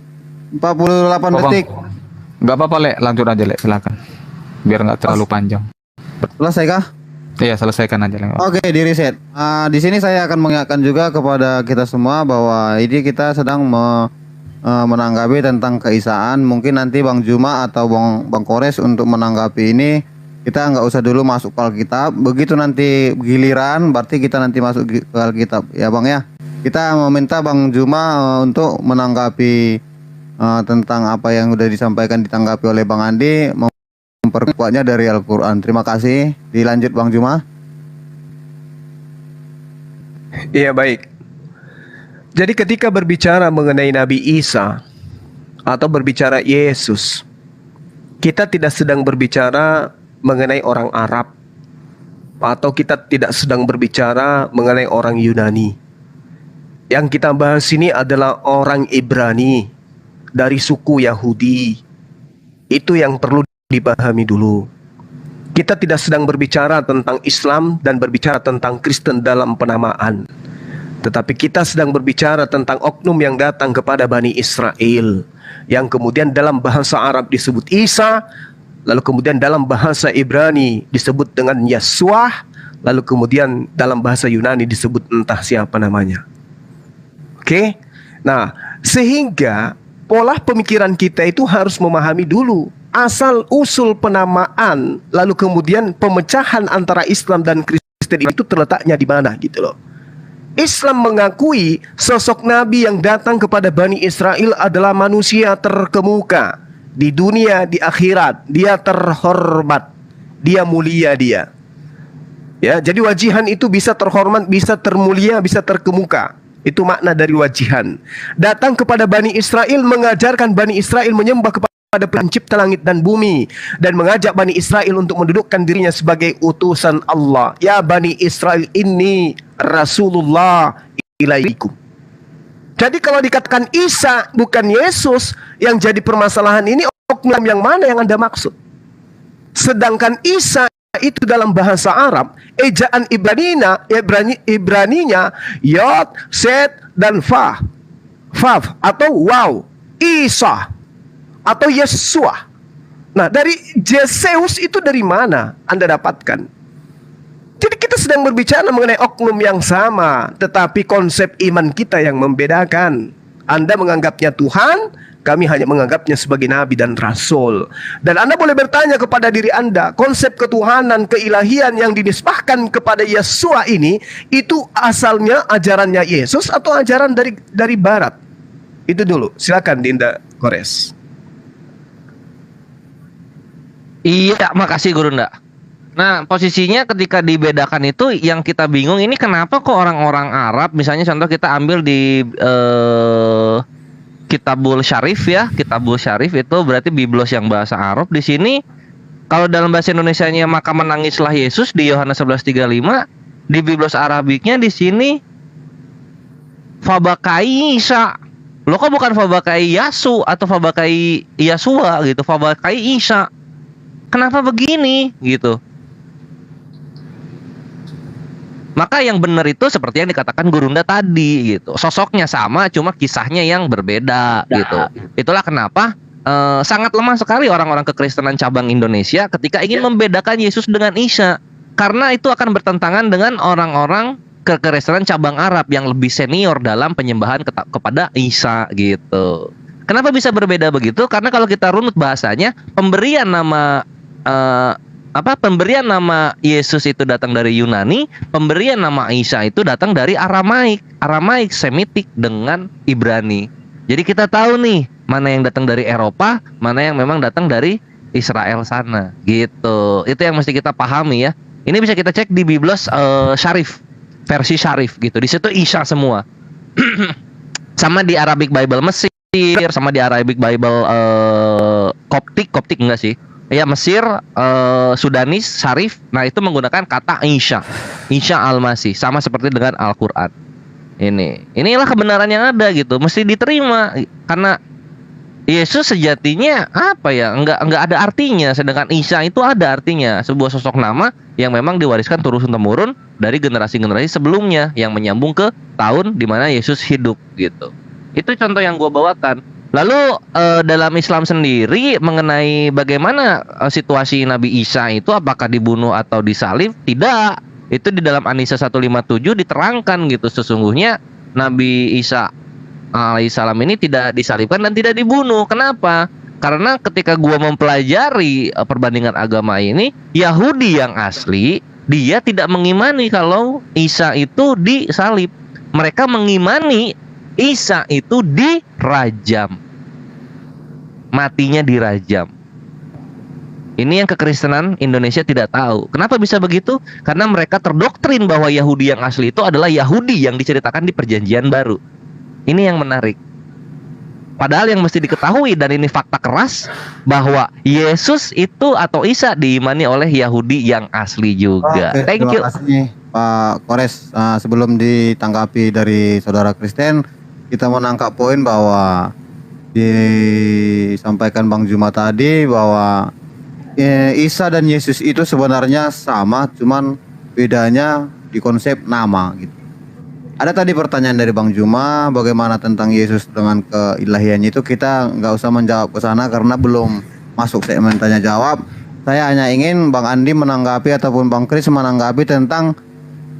48 detik. Nggak apa-apa Le, lanjut aja Le, silakan. Biar nggak terlalu panjang. Selesai kah? Iya, selesaikan aja Le. Oke, di reset. Di sini saya akan mengingatkan juga kepada kita semua bahwa ini kita sedang menanggapi tentang keisaan. Mungkin nanti Bang Juma atau Bang Kores untuk menanggapi ini, kita nggak usah dulu masuk ke Alkitab. Begitu nanti giliran, berarti kita nanti masuk ke Alkitab, ya Bang ya. Kita meminta Bang Juma untuk menanggapi tentang apa yang sudah disampaikan, ditanggapi oleh Bang Andi, memperkuatnya dari Al-Quran. Terima kasih. Dilanjut Bang Juma. Iya baik. Jadi ketika berbicara mengenai Nabi Isa atau berbicara Yesus, kita tidak sedang berbicara mengenai orang Arab, atau kita tidak sedang berbicara mengenai orang Yunani. Yang kita bahas ini adalah orang Ibrani dari suku Yahudi. Itu yang perlu dipahami dulu. Kita tidak sedang berbicara tentang Islam dan berbicara tentang Kristen dalam penamaan. Tetapi kita sedang berbicara tentang oknum yang datang kepada Bani Israel, yang kemudian dalam bahasa Arab disebut Isa, lalu kemudian dalam bahasa Ibrani disebut dengan Yesua, lalu kemudian dalam bahasa Yunani disebut entah siapa namanya. Oke? Nah, sehingga pola pemikiran kita itu harus memahami dulu asal usul penamaan, lalu kemudian pemecahan antara Islam dan Kristen itu terletaknya di mana gitu loh. Islam mengakui sosok Nabi yang datang kepada Bani Israel adalah manusia terkemuka di dunia, di akhirat. Dia terhormat, dia mulia dia. Ya, jadi wajihan itu bisa terhormat, bisa termulia, bisa terkemuka. Itu makna dari wajihan. Datang kepada Bani Israel, mengajarkan Bani Israel menyembah kepada pencipta langit dan bumi, dan mengajak Bani Israel untuk mendudukkan dirinya sebagai utusan Allah. Ya Bani Israel, ini Rasulullah ilaikum. Jadi kalau dikatakan Isa bukan Yesus, yang jadi permasalahan ini oknum yang mana yang Anda maksud? Sedangkan Isa itu dalam bahasa Arab, ejaan Ibraninya Yod, Set, dan Fav atau Waw, Isa atau Yesua. Nah, dari Zeus itu dari mana Anda dapatkan? Jadi kita sedang berbicara mengenai oknum yang sama, tetapi konsep iman kita yang membedakan. Anda menganggapnya Tuhan, kami hanya menganggapnya sebagai nabi dan rasul. Dan Anda boleh bertanya kepada diri Anda, konsep ketuhanan, keilahian yang dinisbahkan kepada Yesua ini, itu asalnya ajarannya Yesus atau ajaran dari barat? Itu dulu. Silakan Dinda Kores. Iya, makasih Guru Nda. Nah, posisinya ketika dibedakan itu yang kita bingung ini kenapa kok orang-orang Arab, misalnya contoh kita ambil di Kitabul Syarif ya, Kitabul Syarif itu berarti Biblos yang bahasa Arab. Di sini kalau dalam bahasa Indonesianya maka menangislah Yesus di Yohanes 11:35, di Biblos Arabiknya di sini Fabakai Isa. Loh kok bukan Fabakai Yasu atau Fabakai Yasua gitu, Fabakai Isa. Kenapa begini gitu? Maka yang benar itu seperti yang dikatakan Guru Nda tadi gitu. Sosoknya sama, cuma kisahnya yang berbeda gitu. Itulah kenapa sangat lemah sekali orang-orang kekristenan cabang Indonesia ketika ingin membedakan Yesus dengan Isa. Karena itu akan bertentangan dengan orang-orang kekristenan cabang Arab yang lebih senior dalam penyembahan kepada Isa gitu. Kenapa bisa berbeda begitu? Karena kalau kita runut bahasanya, pemberian nama pemberian nama Yesus itu datang dari Yunani, pemberian nama Isa itu datang dari Aramaik Semitik dengan Ibrani. Jadi kita tahu nih mana yang datang dari Eropa, mana yang memang datang dari Israel sana, gitu. Itu yang mesti kita pahami ya. Ini bisa kita cek di Biblos Syarif, versi Syarif gitu. Di situ Isa semua. Sama di Arabic Bible Mesir, sama di Arabic Bible Koptik enggak sih? Ya Mesir, Sudanis, Syarif. Nah itu menggunakan kata Isa Al-Masih, sama seperti dengan Al-Quran. Inilah kebenaran yang ada gitu, mesti diterima. Karena Yesus sejatinya enggak ada artinya, sedangkan Isa itu ada artinya, sebuah sosok nama yang memang diwariskan turun-temurun dari generasi-generasi sebelumnya yang menyambung ke tahun di mana Yesus hidup gitu. Itu contoh yang gue bawakan. Lalu dalam Islam sendiri mengenai bagaimana situasi Nabi Isa itu, apakah dibunuh atau disalib? Tidak. Itu di dalam An-Nisa 157 diterangkan gitu, sesungguhnya Nabi Isa alaihissalam ini tidak disalibkan dan tidak dibunuh. Kenapa? Karena ketika gua mempelajari perbandingan agama ini, Yahudi yang asli dia tidak mengimani kalau Isa itu disalib. Mereka mengimani Isa itu dirajam, matinya dirajam. Ini yang kekristenan Indonesia tidak tahu. Kenapa bisa begitu? Karena mereka terdoktrin bahwa Yahudi yang asli itu adalah Yahudi yang diceritakan di Perjanjian Baru. Ini yang menarik. Padahal yang mesti diketahui, dan ini fakta keras, bahwa Yesus itu atau Isa diimani oleh Yahudi yang asli juga. Oke, Thank you. terima kasih Pak Kores. Sebelum ditanggapi dari saudara Kristen, kita menangkap poin bahwa disampaikan Bang Juma tadi bahwa Isa dan Yesus itu sebenarnya sama, cuman bedanya di konsep nama gitu. Ada tadi pertanyaan dari Bang Juma, bagaimana tentang Yesus dengan keilahiannya itu, kita nggak usah menjawab ke sana karena belum masuk segmen tanya jawab. Saya hanya ingin Bang Andi menanggapi ataupun Bang Kris menanggapi tentang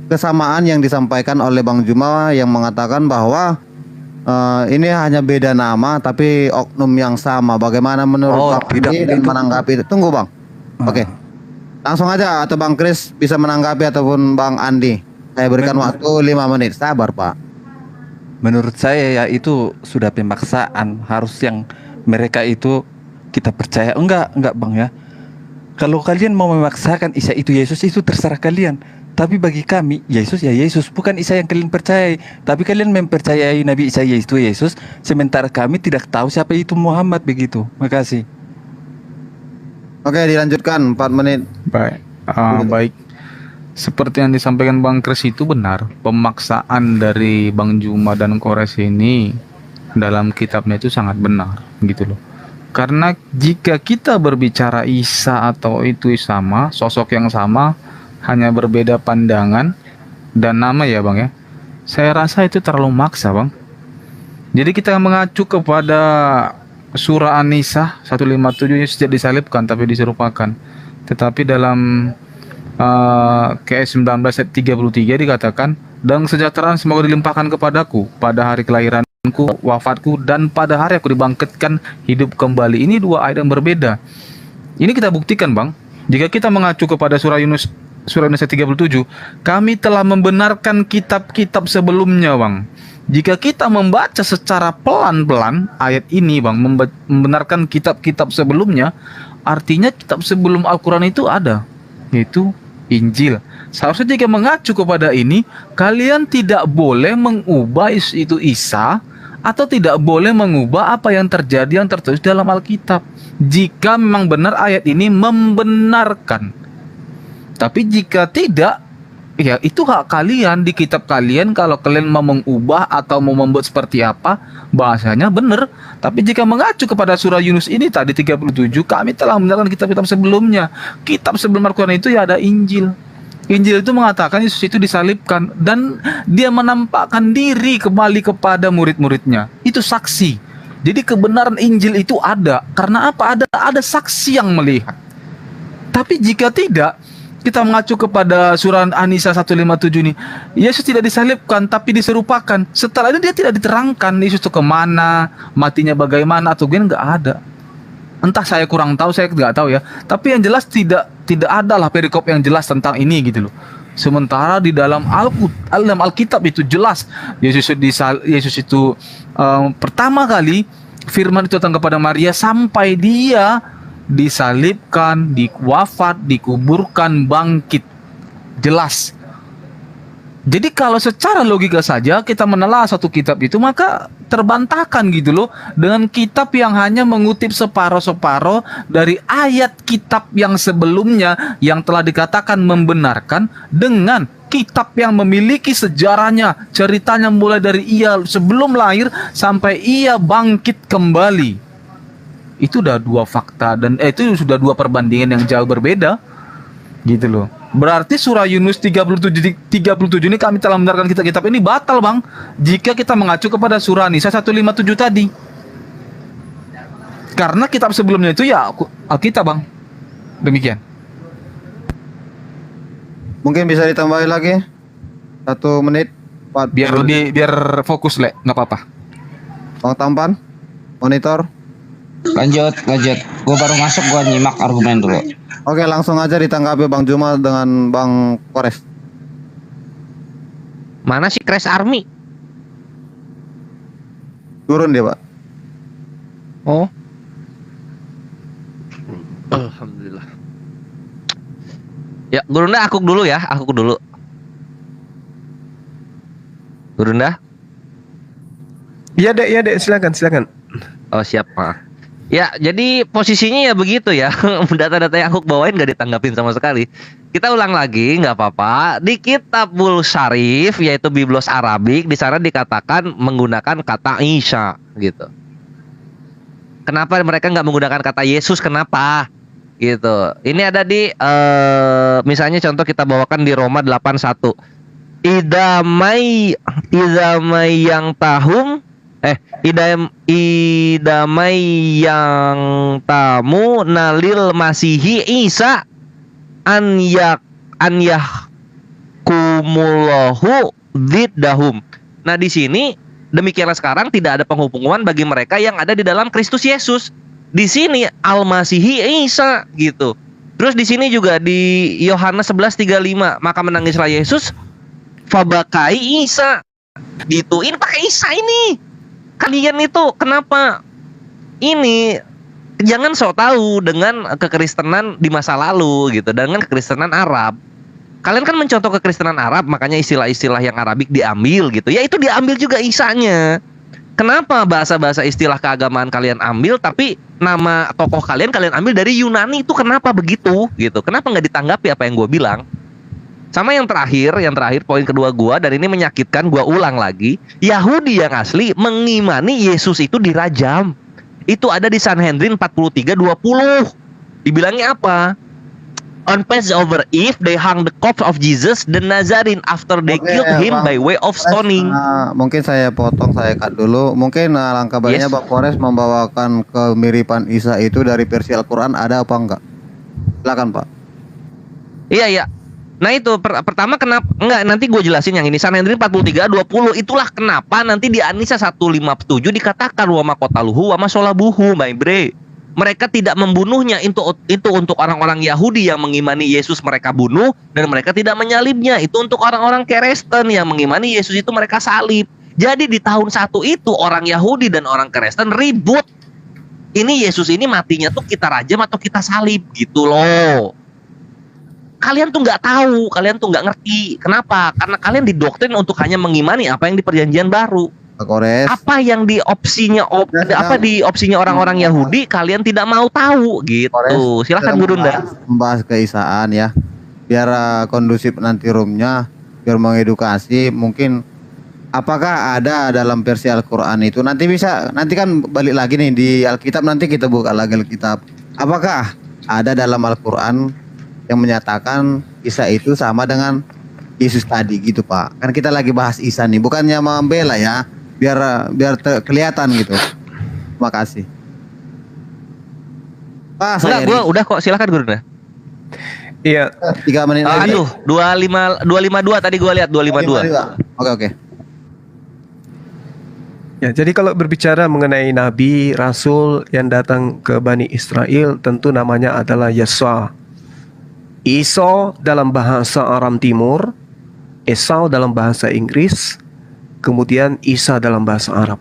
kesamaan yang disampaikan oleh Bang Juma yang mengatakan bahwa ini hanya beda nama tapi oknum yang sama. Bagaimana menurut Bang Andi dan menanggapi itu? Tunggu Bang. Oke. Langsung aja, atau Bang Kris bisa menanggapi ataupun Bang Andi. Saya berikan waktu 5 menit. Sabar Pak. Menurut saya ya itu sudah pemaksaan. Harus yang mereka itu kita percaya. Enggak Bang ya. Kalau kalian mau memaksakan Isa itu Yesus, itu terserah kalian. Tapi bagi kami Yesus ya Yesus, bukan Isa yang kalian percayai. Tapi kalian mempercayai Nabi Isa itu Yesus, sementara kami tidak tahu siapa itu Muhammad, begitu. Makasih. Oke, dilanjutkan 4 menit. Baik. Seperti yang disampaikan Bang Kris itu benar. Pemaksaan dari Bang Juma dan Kores ini dalam kitabnya itu sangat benar, gitu loh. Karena jika kita berbicara Isa atau itu sama, sosok yang sama, hanya berbeda pandangan dan nama ya Bang ya, saya rasa itu terlalu maksa Bang. Jadi kita mengacu kepada surah An-Nisa 157 yang tidak disalibkan tapi diserupakan. Tetapi dalam KS 19 ayat 33 dikatakan, dan kesejahteraan semoga dilimpahkan kepadaku pada hari kelahiranku, wafatku, dan pada hari aku dibangkitkan hidup kembali. Ini dua ayat yang berbeda. Ini kita buktikan Bang. Jika kita mengacu kepada surah Yunus ayat 37, kami telah membenarkan kitab-kitab sebelumnya Bang. Jika kita membaca secara pelan-pelan ayat ini Bang, membenarkan kitab-kitab sebelumnya, artinya kitab sebelum Al-Quran itu ada, yaitu Injil. Seharusnya jika mengacu kepada ini, kalian tidak boleh mengubah itu Isa, atau tidak boleh mengubah apa yang terjadi yang tertulis dalam Alkitab. Jika memang benar ayat ini membenarkan. Tapi jika tidak, ya itu hak kalian di kitab kalian. Kalau kalian mau mengubah atau mau membuat seperti apa, bahasanya benar. Tapi jika mengacu kepada surah Yunus ini tadi 37, kami telah membenarkan kitab-kitab sebelumnya. Kitab sebelum Al-Quran itu ya ada Injil. Injil itu mengatakan Yesus itu disalibkan dan dia menampakkan diri kembali kepada murid-muridnya. Itu saksi. Jadi kebenaran Injil itu ada. Karena apa? Ada saksi yang melihat. Tapi jika tidak, kita mengacu kepada surah An-Nisa 157 ini, Yesus tidak disalibkan tapi diserupakan. Setelah itu dia tidak diterangkan Yesus itu kemana, matinya bagaimana atau gini, nggak ada. Entah saya kurang tahu, saya nggak tahu ya. Tapi yang jelas tidak ada lah perikop yang jelas tentang ini gitu loh. Sementara di dalam Alkitab itu jelas Yesus itu pertama kali firman itu datang kepada Maria sampai dia disalibkan, diwafat, dikuburkan, bangkit. Jelas. Jadi kalau secara logika saja kita menelaah satu kitab itu, maka terbantahkan gitu loh dengan kitab yang hanya mengutip separuh-separuh dari ayat kitab yang sebelumnya yang telah dikatakan membenarkan, dengan kitab yang memiliki sejarahnya, ceritanya mulai dari ia sebelum lahir sampai ia bangkit kembali. Itu udah dua fakta dan itu sudah dua perbandingan yang jauh berbeda gitu loh. Berarti surah Yunus 37 ini kami telah membenarkan kitab-kitab ini batal Bang, jika kita mengacu kepada surah Nisa 157 tadi. Karena kitab sebelumnya itu ya Alkitab Bang. Demikian. Mungkin bisa ditambahin lagi 1 menit 4. Biar fokus Le, nggak apa-apa. Bang Tampan, monitor. Lanjut. Gue baru masuk, gue nyimak argumen dulu. Oke, langsung aja ditanggapi Bang Juma dengan Bang Kores. Mana sih Crash Army? Turun dia, Pak. Oh. Alhamdulillah. Ya, Gurunda aku dulu ya, Gurunda? Iya dek, silakan. Oh siap Pak. Ya, jadi posisinya ya begitu ya. Data-data yang aku bawain gak ditanggapin sama sekali. Kita ulang lagi, nggak apa-apa. Di Kitabul Syarif, yaitu Biblos Arabik, di sana dikatakan menggunakan kata Isa, gitu. Kenapa mereka nggak menggunakan kata Yesus? Kenapa? gitu. Ini ada di misalnya contoh kita bawakan di Roma 8:1. Idamai yang tahum idamai yang tamu nalil masihi Isa an yahkumullahu dziddahum. Nah, di sini demikianlah sekarang tidak ada penghubungan bagi mereka yang ada di dalam Kristus Yesus. Di sini Al-Masihi Isa gitu. Terus di sini juga di Yohanes 11:35, maka menangislah Yesus, fabakai Isa. Gitu. Ini pakai Isa ini. Kalian itu kenapa ini jangan sok tahu dengan kekristenan di masa lalu gitu, dengan kekristenan Arab. Kalian kan mencontoh kekristenan Arab, makanya istilah-istilah yang Arabik diambil gitu. Ya itu diambil juga Isanya. Kenapa bahasa-bahasa istilah keagamaan kalian ambil, tapi nama tokoh kalian ambil dari Yunani, itu kenapa begitu gitu? Kenapa nggak ditanggapi apa yang gue bilang? Sama yang terakhir poin kedua gue, dan ini menyakitkan, gue ulang lagi. Yahudi yang asli mengimani Yesus itu dirajam. Itu ada di Sanhedrin 43:20. Dibilangnya apa? On Passover Eve, they hung the corpse of Jesus the Nazarene after they killed him by way of stoning. Mungkin saya potong, saya cut dulu. Mungkin langkah baiknya Pak Polres membawakan kemiripan Isa itu dari versi Al-Quran, ada apa enggak? Silakan Pak. Iya. Nah itu pertama kenapa enggak, nanti gue jelasin yang ini. Sanhedrin 43:20, itulah kenapa nanti di An-Nisa 157 dikatakan wa makotaluhu wa masolabuhu, my bre. Mereka tidak membunuhnya, itu untuk orang-orang Yahudi yang mengimani Yesus mereka bunuh, dan mereka tidak menyalibnya. Itu untuk orang-orang Kristen yang mengimani Yesus itu mereka salib. Jadi di tahun 1 itu orang Yahudi dan orang Kristen ribut. Ini Yesus ini matinya tuh kita rajam atau kita salib gitu loh. Kalian tuh nggak tahu, kalian tuh nggak ngerti. Kenapa? Karena kalian didoktrin untuk hanya mengimani apa yang di Perjanjian Baru. Pak Polres. Apa yang di opsinya orang-orang Yahudi kalian tidak mau tahu gitu. Polres, Silakan Bu Runda. Membahas keisaan ya. Biar kondusif nanti roomnya, biar mengedukasi. Mungkin apakah ada dalam versi Al-Quran itu, nanti kan balik lagi nih di Alkitab, nanti kita buka lagi Alkitab. Apakah ada dalam Al-Quran yang menyatakan Isa itu sama dengan Yesus tadi gitu Pak? Kan kita lagi bahas Isa nih, bukannya membela ya, biar kelihatan gitu. Terima kasih. Pak, Enggak, gue udah kok, silakan Guru. Iya. 3 menit lagi. Aduh, 252 tadi gue lihat 252. Oke. Ya, jadi kalau berbicara mengenai nabi, rasul yang datang ke Bani Israel, tentu namanya adalah Yesua. Isa dalam bahasa Aram Timur, Esau dalam bahasa Inggris, kemudian Isa dalam bahasa Arab.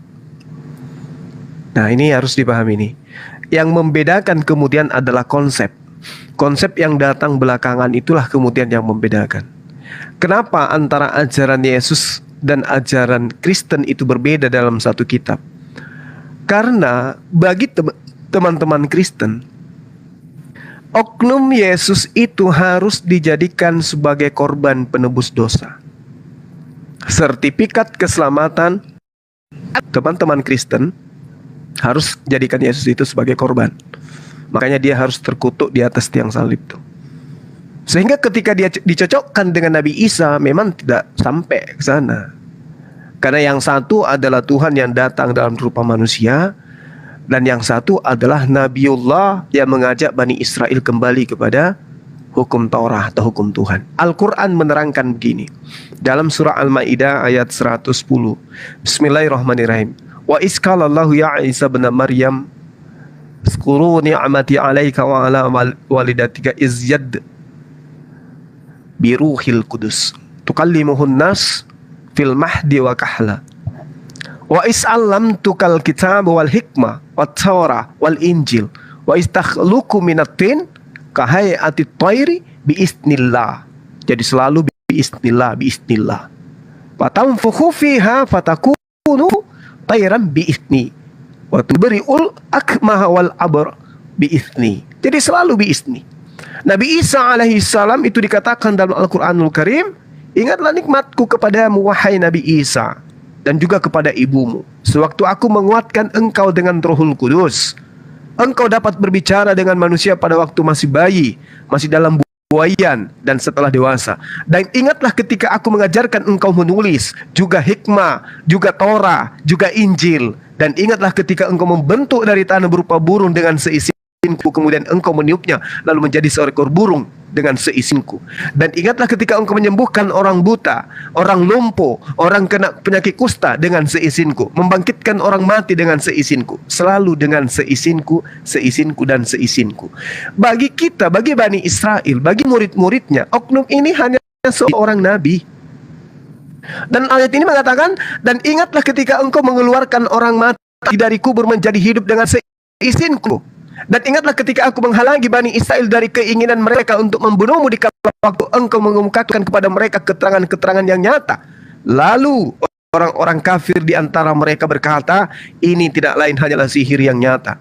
Nah, ini harus dipahami nih. Yang membedakan kemudian adalah konsep. Konsep yang datang belakangan itulah kemudian yang membedakan. Kenapa antara ajaran Yesus dan ajaran Kristen itu berbeda dalam satu kitab? Karena bagi teman-teman Kristen, oknum Yesus itu harus dijadikan sebagai korban penebus dosa. Sertifikat keselamatan teman-teman Kristen harus jadikan Yesus itu sebagai korban. Makanya dia harus terkutuk di atas tiang salib itu. Sehingga ketika dia dicocokkan dengan Nabi Isa, memang tidak sampai ke sana. Karena yang satu adalah Tuhan yang datang dalam rupa manusia, dan yang satu adalah Nabiullah yang mengajak Bani Israel kembali kepada hukum Taurat atau hukum Tuhan. Al-Quran menerangkan begini dalam surah Al-Ma'idah ayat 110. Bismillahirrahmanirrahim. Wa isqalallahu ya Isa bin Maryam Zkuru ni'mati alaika wa ala walidatika izyad biruhil kudus tukallimuhun nas fil mahdi wa kahla wa is'allamtukal kitab wal hikmah wat tawrah wal injil wa istakhluqu minatin kahayati tayri biiznillah. Jadi selalu biiznillah fatanfukhu fiha fatakunu tayran biizni wa tubri'ul akmaha wal abr biizni. Jadi selalu biizni. Nabi Isa alaihi salam itu dikatakan dalam Al-Qur'anul Karim, ingatlah nikmatku kepadamu wahai Nabi Isa, dan juga kepada ibumu, sewaktu aku menguatkan engkau dengan Rohul Kudus. Engkau dapat berbicara dengan manusia pada waktu masih bayi, masih dalam buayan, dan setelah dewasa. Dan ingatlah ketika aku mengajarkan engkau menulis, juga hikmah, juga Torah, juga Injil. Dan ingatlah ketika engkau membentuk dari tanah berupa burung dengan seisinku, kemudian engkau meniupnya, lalu menjadi seekor burung dengan seisinku. Dan ingatlah ketika engkau menyembuhkan orang buta, orang lumpuh, orang kena penyakit kusta dengan seisinku, membangkitkan orang mati dengan seisinku, selalu dengan seisinku, seisinku, dan seisinku. Bagi kita, bagi Bani Israel, bagi murid-muridnya, oknum ini hanya seorang nabi. Dan ayat ini mengatakan, dan ingatlah ketika engkau mengeluarkan orang mati dari kubur menjadi hidup dengan seisinku. Dan ingatlah ketika aku menghalangi Bani Israel dari keinginan mereka untuk membunuhmu di kala waktu engkau mengemukakan kepada mereka keterangan-keterangan yang nyata. Lalu orang-orang kafir di antara mereka berkata, ini tidak lain hanyalah sihir yang nyata.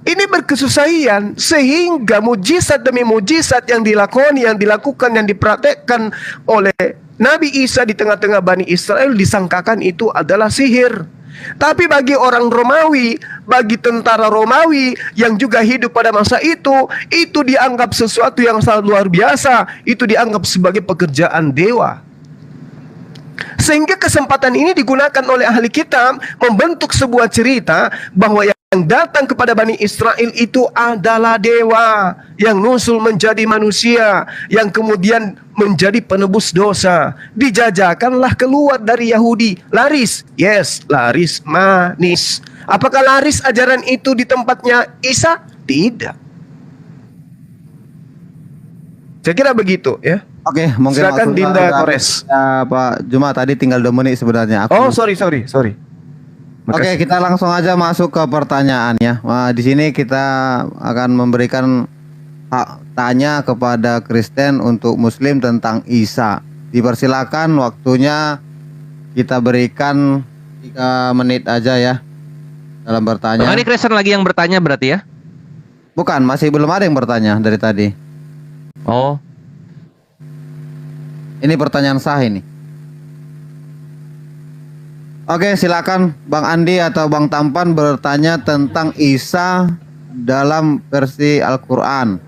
Ini berkesusahian sehingga mujizat demi mujizat yang dilakoni, yang dilakukan, yang dipraktekkan oleh Nabi Isa di tengah-tengah Bani Israel disangkakan itu adalah sihir. Tapi bagi orang Romawi, bagi tentara Romawi yang juga hidup pada masa itu dianggap sesuatu yang sangat luar biasa. Itu dianggap sebagai pekerjaan dewa. Sehingga kesempatan ini digunakan oleh ahli kitab membentuk sebuah cerita bahwa yang datang kepada Bani Israel itu adalah dewa yang nusul menjadi manusia, yang kemudian menjadi penebus dosa. Dijajakanlah keluar dari Yahudi. Laris, yes, laris manis. Apakah laris ajaran itu di tempatnya Isa? Tidak. Saya kira begitu ya. Oke, mungkin Silakan waktu Dinda udah Kores. Ya, Pak Juma tadi tinggal 2 menit sebenarnya. Oh, sorry. Oke, kita langsung aja masuk ke pertanyaan ya. Nah, di sini kita akan memberikan hak tanya kepada Kristen untuk Muslim tentang Isa. Dipersilakan, waktunya kita berikan 3 menit aja ya dalam bertanya. Ini Kristen lagi yang bertanya berarti ya? Bukan, masih belum ada yang bertanya dari tadi. Oh, Ini pertanyaan sah ini. Oke, silakan Bang Andi atau Bang Tampan bertanya tentang Isa dalam versi Al-Qur'an.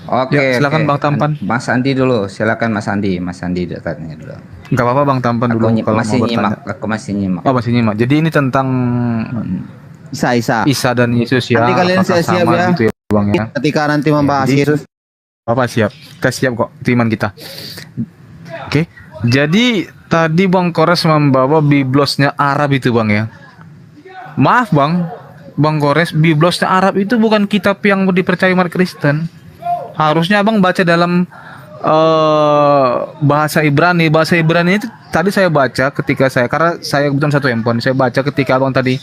Oke, Ya, silakan oke. Bang Tampan. Mas Andi dulu, silakan Mas Andi. Mas Andi tanya dulu. Nggak apa-apa Bang Tampan dulu kalau masih mau nyimak, bertanya. aku masih nyimak. Oh, masih nyimak. Jadi ini tentang Isa. Isa dan Yesus ya. Nanti kalian Apakah siap-siap sama ya. gitu ya Bang ya? Ketika nanti membahas Jadi- Yesus. Bapak siap. Kita siap kok, itu iman kita. Oke. Jadi tadi Bang Kores membawa biblosnya Arab itu Bang ya. Maaf Bang Kores, biblosnya Arab itu bukan kitab yang dipercaya umat Kristen. Harusnya Abang baca dalam bahasa Ibrani. Bahasa Ibrani itu tadi saya baca ketika karena saya kebetulan satu handphone. Saya baca ketika Abang tadi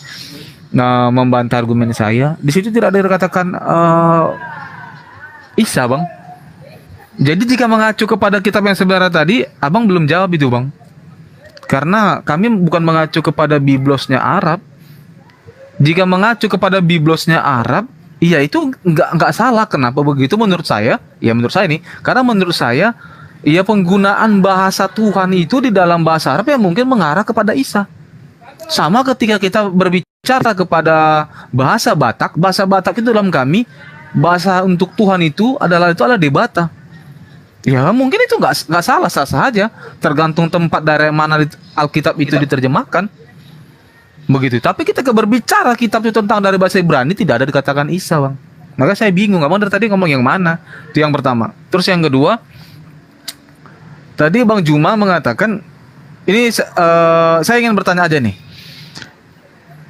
membantah argumen saya. Di situ tidak ada dikatakan Isa Bang. Jadi jika mengacu kepada kitab yang sebenarnya tadi, Abang belum jawab itu Bang. Karena kami bukan mengacu kepada biblosnya Arab. Jika mengacu kepada biblosnya Arab, iya itu nggak salah. Kenapa begitu menurut saya? Ya menurut saya nih, karena menurut saya, ya penggunaan bahasa Tuhan itu di dalam bahasa Arab yang mungkin mengarah kepada Isa. Sama ketika kita berbicara kepada bahasa Batak itu dalam kami, bahasa untuk Tuhan itu adalah debata. Ya mungkin itu nggak salah, sah saja, tergantung tempat dari mana Alkitab itu diterjemahkan. Begitu. Tapi kita berbicara kitab itu tentang dari bahasa Ibrani tidak ada dikatakan Isa Bang. Maka saya bingung, Abang dari tadi ngomong yang mana? Itu yang pertama. Terus yang kedua, tadi Bang Juma mengatakan ini saya ingin bertanya aja nih.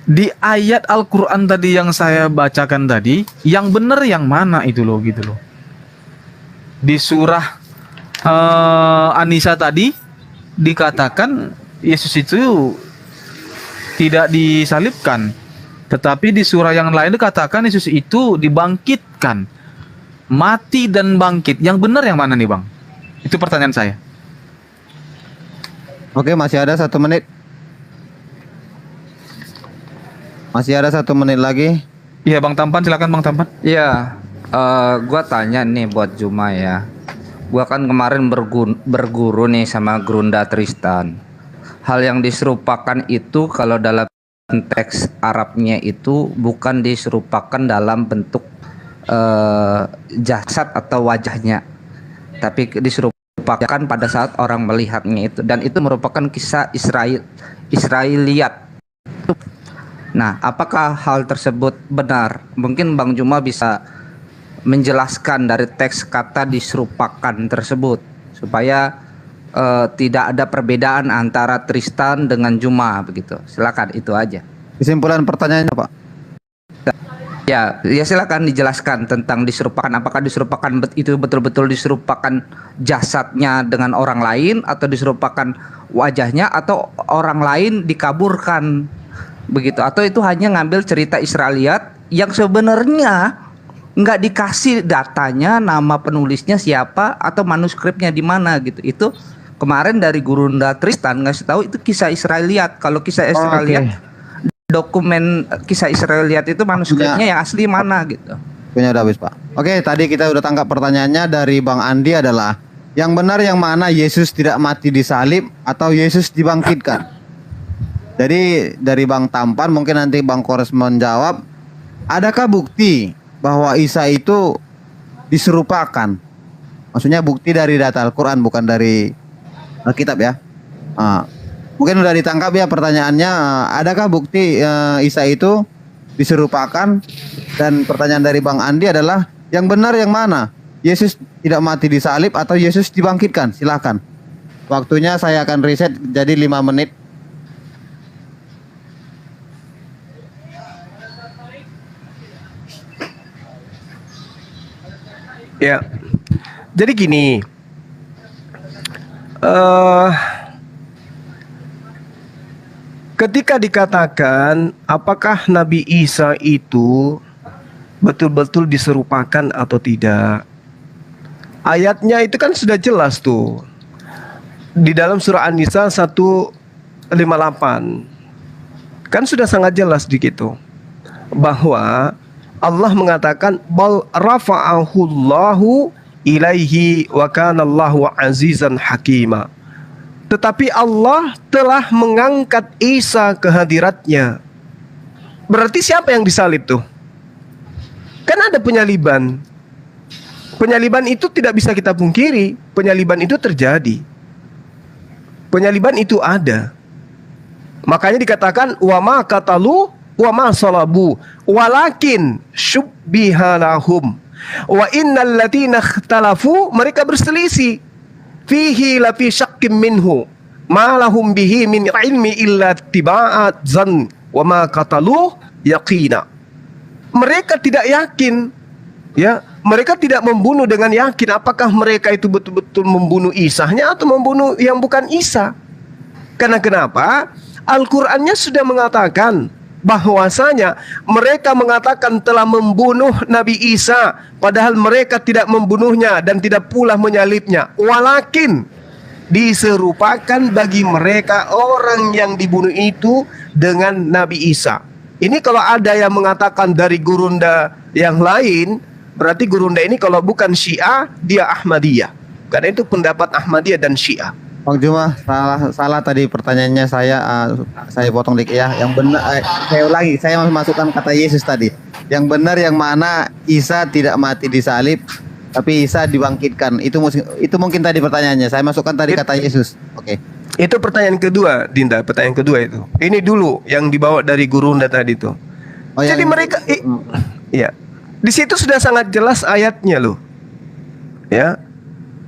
Di ayat Al-Qur'an tadi yang saya bacakan tadi, yang benar yang mana itu loh gitu loh. Di surah An-Nisa tadi dikatakan Yesus itu tidak disalibkan, tetapi di surah yang lain dikatakan Yesus itu dibangkitkan, mati dan bangkit. Yang benar yang mana nih Bang? Itu pertanyaan saya. Oke, masih ada 1 menit. Masih ada 1 menit lagi. Iya Bang Tampan, silakan Bang Tampan. Iya, gua tanya nih buat Juma ya. Gua kan kemarin berguru nih sama Grunda Tristan. Hal yang diserupakan itu kalau dalam teks Arabnya itu bukan diserupakan dalam bentuk jasad atau wajahnya, tapi diserupakan pada saat orang melihatnya itu, dan itu merupakan kisah Israiliyat. Nah, apakah hal tersebut benar? Mungkin Bang Juma bisa menjelaskan dari teks kata diserupakan tersebut supaya tidak ada perbedaan antara Tristan dengan Juma begitu. Silakan, itu aja. Kesimpulan pertanyaannya, Pak. Ya silakan dijelaskan tentang diserupakan. Apakah diserupakan itu betul-betul diserupakan jasadnya dengan orang lain, atau diserupakan wajahnya, atau orang lain dikaburkan begitu, atau itu hanya ngambil cerita Israiliyat yang sebenarnya nggak dikasih datanya, nama penulisnya siapa atau manuskripnya di mana gitu. Itu kemarin dari Gurunda Tristan ngasih tahu itu kisah Israiliyat. Kalau kisah Israiliyat, dokumen kisah Israiliyat itu manuskripnya yang asli mana gitu. Punya udah habis, Pak. Oke, tadi kita udah tangkap pertanyaannya dari Bang Andi adalah yang benar yang mana, Yesus tidak mati disalib atau Yesus dibangkitkan? Jadi dari Bang Tampan, mungkin nanti Bang Kores menjawab, adakah bukti bahwa Isa itu diserupakan? Maksudnya bukti dari data Al-Quran, bukan dari Alkitab ya. Mungkin udah ditangkap ya pertanyaannya, adakah bukti Isa itu diserupakan? Dan pertanyaan dari Bang Andi adalah yang benar yang mana, Yesus tidak mati disalib atau Yesus dibangkitkan? Silahkan. Waktunya saya akan reset jadi 5 menit. Ya, jadi gini, ketika dikatakan apakah Nabi Isa itu betul-betul diserupakan atau tidak, ayatnya itu kan sudah jelas tuh di dalam surah An-Nisa 158, kan sudah sangat jelas di situ bahwa Allah mengatakan bal rafa'ahullahu ilaihi wa kanallahu azizan hakima. Tetapi Allah telah mengangkat Isa ke hadiratnya. Berarti siapa yang disalib tuh? Kan ada penyaliban. Penyaliban itu tidak bisa kita pungkiri. Penyaliban itu terjadi. Penyaliban itu ada. Makanya dikatakan wa ma qatalu wa ma salabu walakin syubbiha lahum wa innal latina ikhtalafu, mereka berselisih, fihi la fi syakkim minhu ma lahum bihi min ilmi illa tiba'at zan wa ma qatalu yaqina. Mereka tidak yakin, ya, mereka tidak membunuh dengan yakin apakah mereka itu betul-betul membunuh Isanya atau membunuh yang bukan Isa. Karena kenapa? Al-Qur'annya sudah mengatakan bahwasanya mereka mengatakan telah membunuh Nabi Isa, padahal mereka tidak membunuhnya dan tidak pula menyalibnya. Walakin diserupakan bagi mereka orang yang dibunuh itu dengan Nabi Isa. Ini kalau ada yang mengatakan dari gurunda yang lain, berarti gurunda ini kalau bukan Syiah, dia Ahmadiyah. Karena itu pendapat Ahmadiyah dan Syiah. Bang Juma, salah tadi pertanyaannya saya potong dikit ya. Yang benar, saya ulangi, saya masukkan kata Yesus tadi. Yang benar yang mana, Isa tidak mati disalib, tapi Isa dibangkitkan. Itu mungkin tadi pertanyaannya. Saya masukkan tadi kata Yesus. Oke. Itu pertanyaan kedua, Dinda. Pertanyaan kedua itu. Ini dulu yang dibawa dari gurunda tadi itu. Oh, jadi mereka, ya, di situ sudah sangat jelas ayatnya loh, ya.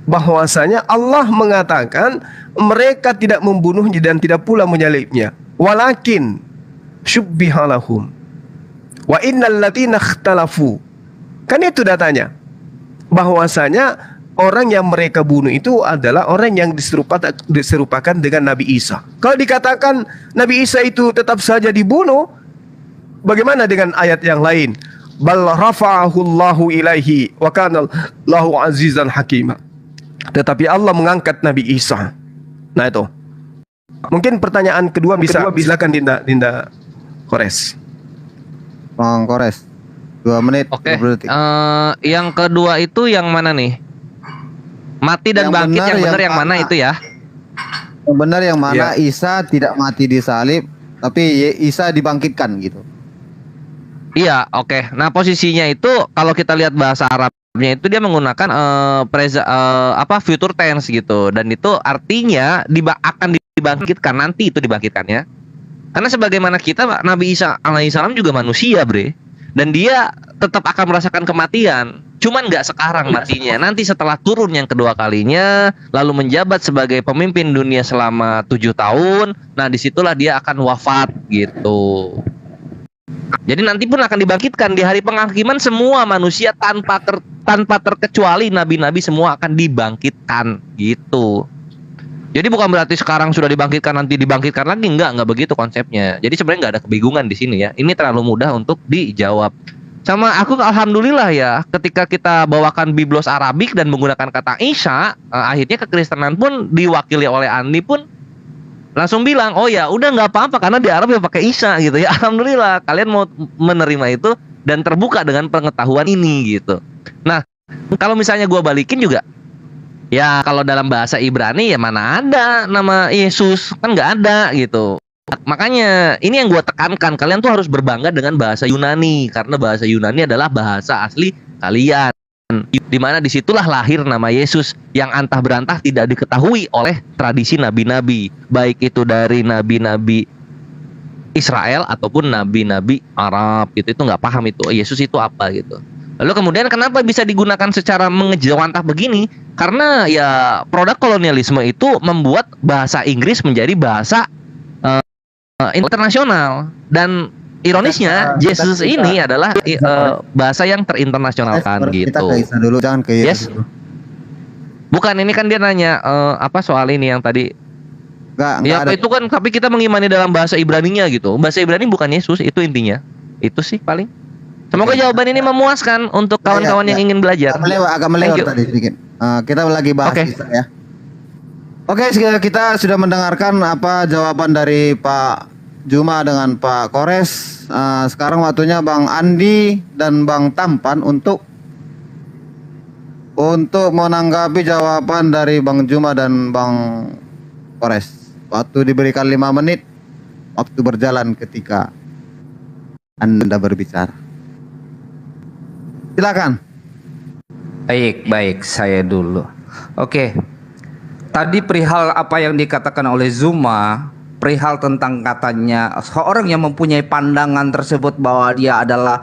Bahwasanya Allah mengatakan mereka tidak membunuhnya dan tidak pula menyalibnya. Walakin syubbihalahum wa innal latina ikhtalafu. Kan itu datanya. Bahwasanya orang yang mereka bunuh itu adalah orang yang diserupakan dengan Nabi Isa. Kalau dikatakan Nabi Isa itu tetap saja dibunuh, bagaimana dengan ayat yang lain? Bal rafa'ahullahu ilaihi wa kana Allahu azizan hakima. Tetapi Allah mengangkat Nabi Isa. Nah itu. Mungkin pertanyaan kedua bisa silakan Dinda Kores. Bang Kores. 2 menit. Oke. 20 detik. Yang kedua itu yang mana nih? Mati dan Yang bangkit, benar yang benar yang yang mana mana? itu ya? Yang benar yang mana, Ya. Isa tidak mati disalib tapi Isa dibangkitkan gitu. Iya, oke. Nah, posisinya itu kalau kita lihat bahasa Arabnya itu dia menggunakan future tense gitu, dan itu artinya akan dibangkitkan, nanti itu dibangkitkannya. Karena sebagaimana kita, Nabi Isa alaihissalam juga manusia, bre, dan dia tetap akan merasakan kematian. Cuman nggak sekarang matinya, nanti setelah turun yang kedua kalinya, lalu menjabat sebagai pemimpin dunia selama 7 tahun. Nah, disitulah dia akan wafat gitu. Jadi nanti pun akan dibangkitkan di hari penghakiman, semua manusia tanpa terkecuali nabi-nabi semua akan dibangkitkan gitu. Jadi bukan berarti sekarang sudah dibangkitkan nanti dibangkitkan lagi, enggak begitu konsepnya. Jadi sebenarnya nggak ada kebingungan di sini ya. Ini terlalu mudah untuk dijawab. Sama aku alhamdulillah ya, ketika kita bawakan biblos Arabik dan menggunakan kata Isa, akhirnya kekristenan pun diwakili oleh Andi pun langsung bilang, oh ya udah nggak apa-apa karena di Arab ya pakai Isa gitu ya. Alhamdulillah kalian mau menerima itu dan terbuka dengan pengetahuan ini gitu. Nah, kalau misalnya gue balikin juga, ya kalau dalam bahasa Ibrani ya mana ada nama Yesus, kan nggak ada gitu. Makanya ini yang gue tekankan, kalian tuh harus berbangga dengan bahasa Yunani, karena bahasa Yunani adalah bahasa asli kalian. Dimana disitulah lahir nama Yesus yang antah berantah tidak diketahui oleh tradisi nabi-nabi, baik itu dari nabi-nabi Israel ataupun nabi-nabi Arab gitu. Itu nggak paham itu Yesus itu apa gitu. Lalu kemudian kenapa bisa digunakan secara mengejawantah begini? Karena ya produk kolonialisme itu membuat bahasa Inggris menjadi bahasa internasional, dan ironisnya Yesus ini adalah bahasa yang terinternasionalkan gitu. Kita ke Isa dulu, jangan ke Yesus dulu. Bukan, ini kan dia nanya apa soal ini yang tadi. Nggak ada. Itu kan, tapi kita mengimani dalam bahasa Ibraninya gitu. Bahasa Ibrani bukan Yesus, itu intinya. Itu sih paling. Semoga jawaban ini memuaskan untuk kawan-kawan yang ingin belajar. Agak melewat tadi sedikit. Kita lagi bahas Isa ya. Oke, kita sudah mendengarkan apa jawaban dari Pak Juma dengan Pak Kores. Sekarang waktunya Bang Andi dan Bang Tampan untuk menanggapi jawaban dari Bang Juma dan Bang Kores. Waktu diberikan 5 menit. Waktu berjalan ketika Anda berbicara. Silakan. Baik, saya dulu. Oke. Tadi perihal apa yang dikatakan oleh Zuma, perihal tentang katanya seorang yang mempunyai pandangan tersebut bahwa dia adalah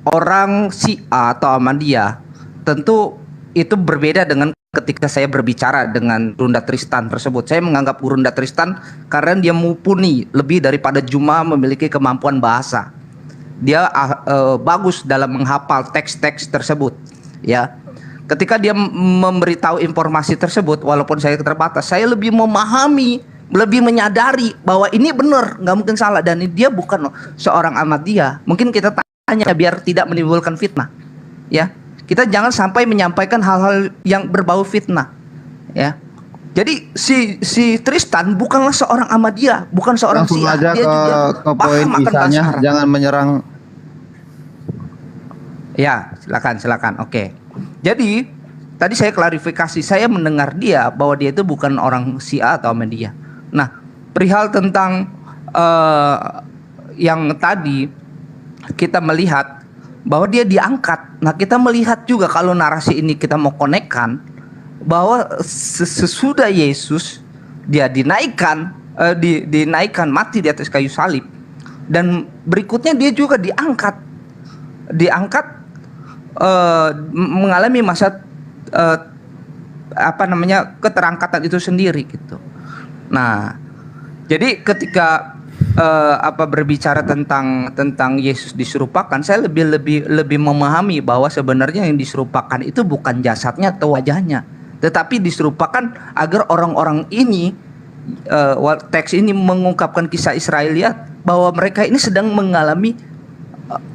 orang Syiah atau Ahmadiyah, tentu itu berbeda dengan ketika saya berbicara dengan Gurunda Tristan tersebut. Saya menganggap Gurunda Tristan karena dia mumpuni lebih daripada Juma memiliki kemampuan bahasa. Dia bagus dalam menghafal teks-teks tersebut, ya. Ketika dia memberitahu informasi tersebut, walaupun saya terbatas, saya lebih memahami, lebih menyadari bahwa ini benar, nggak mungkin salah, dan dia bukan seorang Ahmadiyah. Mungkin kita tanya biar tidak menimbulkan fitnah, ya. Kita jangan sampai menyampaikan hal-hal yang berbau fitnah, ya. Jadi si Tristan bukanlah seorang Ahmadiyah, bukan seorang Langsung Syiah. aja Dia juga ke poin paham akan Isanya, bahasa Arab. jangan menyerang. Ya, silakan. Oke. Jadi tadi saya klarifikasi, saya mendengar dia bahwa dia itu bukan orang Syiah atau Ahmadiyah. Nah, perihal tentang yang tadi kita melihat bahwa dia diangkat. Nah, kita melihat juga kalau narasi ini kita mau konekkan bahwa sesudah Yesus dia dinaikkan mati di atas kayu salib, dan berikutnya dia juga diangkat mengalami masa keterangkatan itu sendiri gitu. Nah, jadi ketika berbicara tentang Yesus diserupakan, saya lebih memahami bahwa sebenarnya yang diserupakan itu bukan jasadnya atau wajahnya, tetapi diserupakan agar orang-orang ini, teks ini mengungkapkan kisah Israeliat bahwa mereka ini sedang mengalami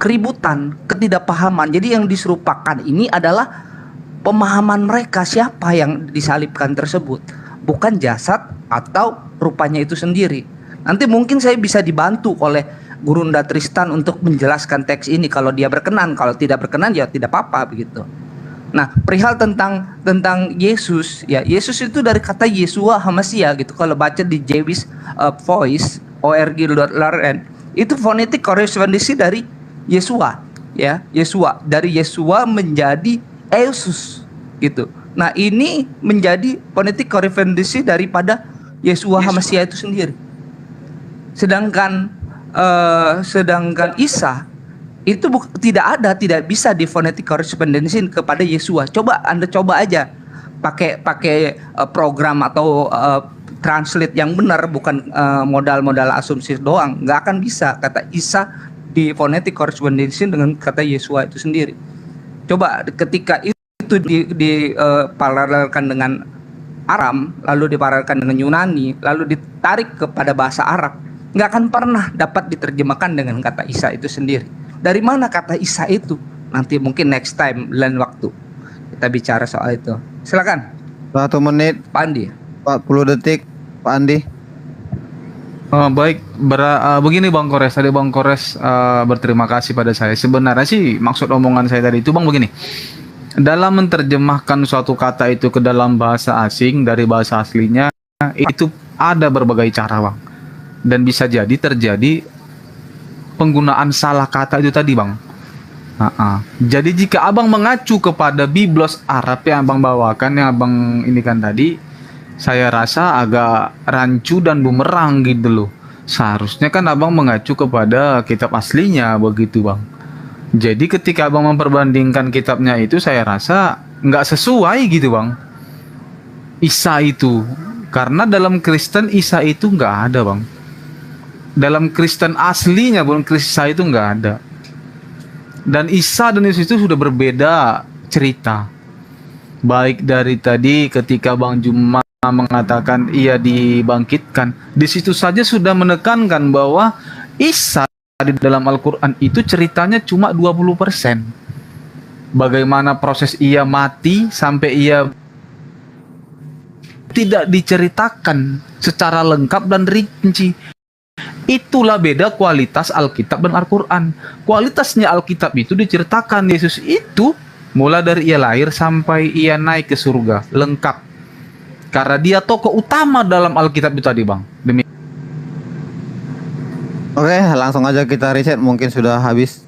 keributan, ketidakpahaman. Jadi yang diserupakan ini adalah pemahaman mereka siapa yang disalibkan tersebut, bukan jasad atau rupanya itu sendiri. Nanti mungkin saya bisa dibantu oleh Gurunda Tristan untuk menjelaskan teks ini kalau dia berkenan. Kalau tidak berkenan ya tidak apa-apa begitu. Nah, perihal tentang Yesus, ya Yesus itu dari kata Yeshua Hamasia gitu. Kalau baca di Jewish Voice org.lrn itu fonetik korespondensi dari Yesua, ya, Yesua, dari Yesua menjadi Yesus gitu. Nah, ini menjadi fonetik korespondensi daripada Yesua Hamasiah itu sendiri. Sedangkan Isa itu tidak bisa difonetik korespondensi kepada Yesua. Coba Anda coba aja pakai program atau translate yang benar, bukan modal-modal asumsi doang. Nggak akan bisa kata Isa difonetik korespondensi dengan kata Yesua itu sendiri. Coba ketika itu diparalelkan dengan Aram, lalu diparalelkan dengan Yunani, lalu ditarik kepada bahasa Arab, nggak akan pernah dapat diterjemahkan dengan kata Isa itu sendiri. Dari mana kata Isa itu? Nanti mungkin next time, lain waktu kita bicara soal itu. Silakan. 1 menit Pak Andi. 40 detik, Pak Andi. Baik, begini Bang Kores. Tadi Bang Kores berterima kasih pada saya. Sebenarnya sih maksud omongan saya tadi itu Bang begini. Dalam menerjemahkan suatu kata itu ke dalam bahasa asing dari bahasa aslinya, itu ada berbagai cara Bang. Dan bisa jadi terjadi penggunaan salah kata itu tadi Bang. Jadi jika Abang mengacu kepada Biblos Arab yang Abang bawakan, yang Abang ini kan tadi, saya rasa agak rancu dan bumerang gitu loh. Seharusnya kan Abang mengacu kepada kitab aslinya begitu Bang. Jadi ketika Abang memperbandingkan kitabnya itu, saya rasa nggak sesuai gitu Bang. Isa itu, karena dalam Kristen Isa itu nggak ada Bang. Dalam Kristen aslinya pun Isa itu nggak ada. Dan Isa dan Yesus itu sudah berbeda cerita. Baik dari tadi ketika Bang Juma mengatakan ia dibangkitkan, di situ saja sudah menekankan bahwa Isa di dalam Al-Quran itu ceritanya cuma 20%. Bagaimana proses ia mati sampai ia tidak diceritakan secara lengkap dan rinci. Itulah beda kualitas Alkitab dan Al-Quran. Kualitasnya Alkitab itu diceritakan Yesus itu mulai dari ia lahir sampai ia naik ke surga, lengkap. Karena dia tokoh utama dalam Alkitab itu tadi Bang. Oke, langsung aja kita riset, mungkin sudah habis.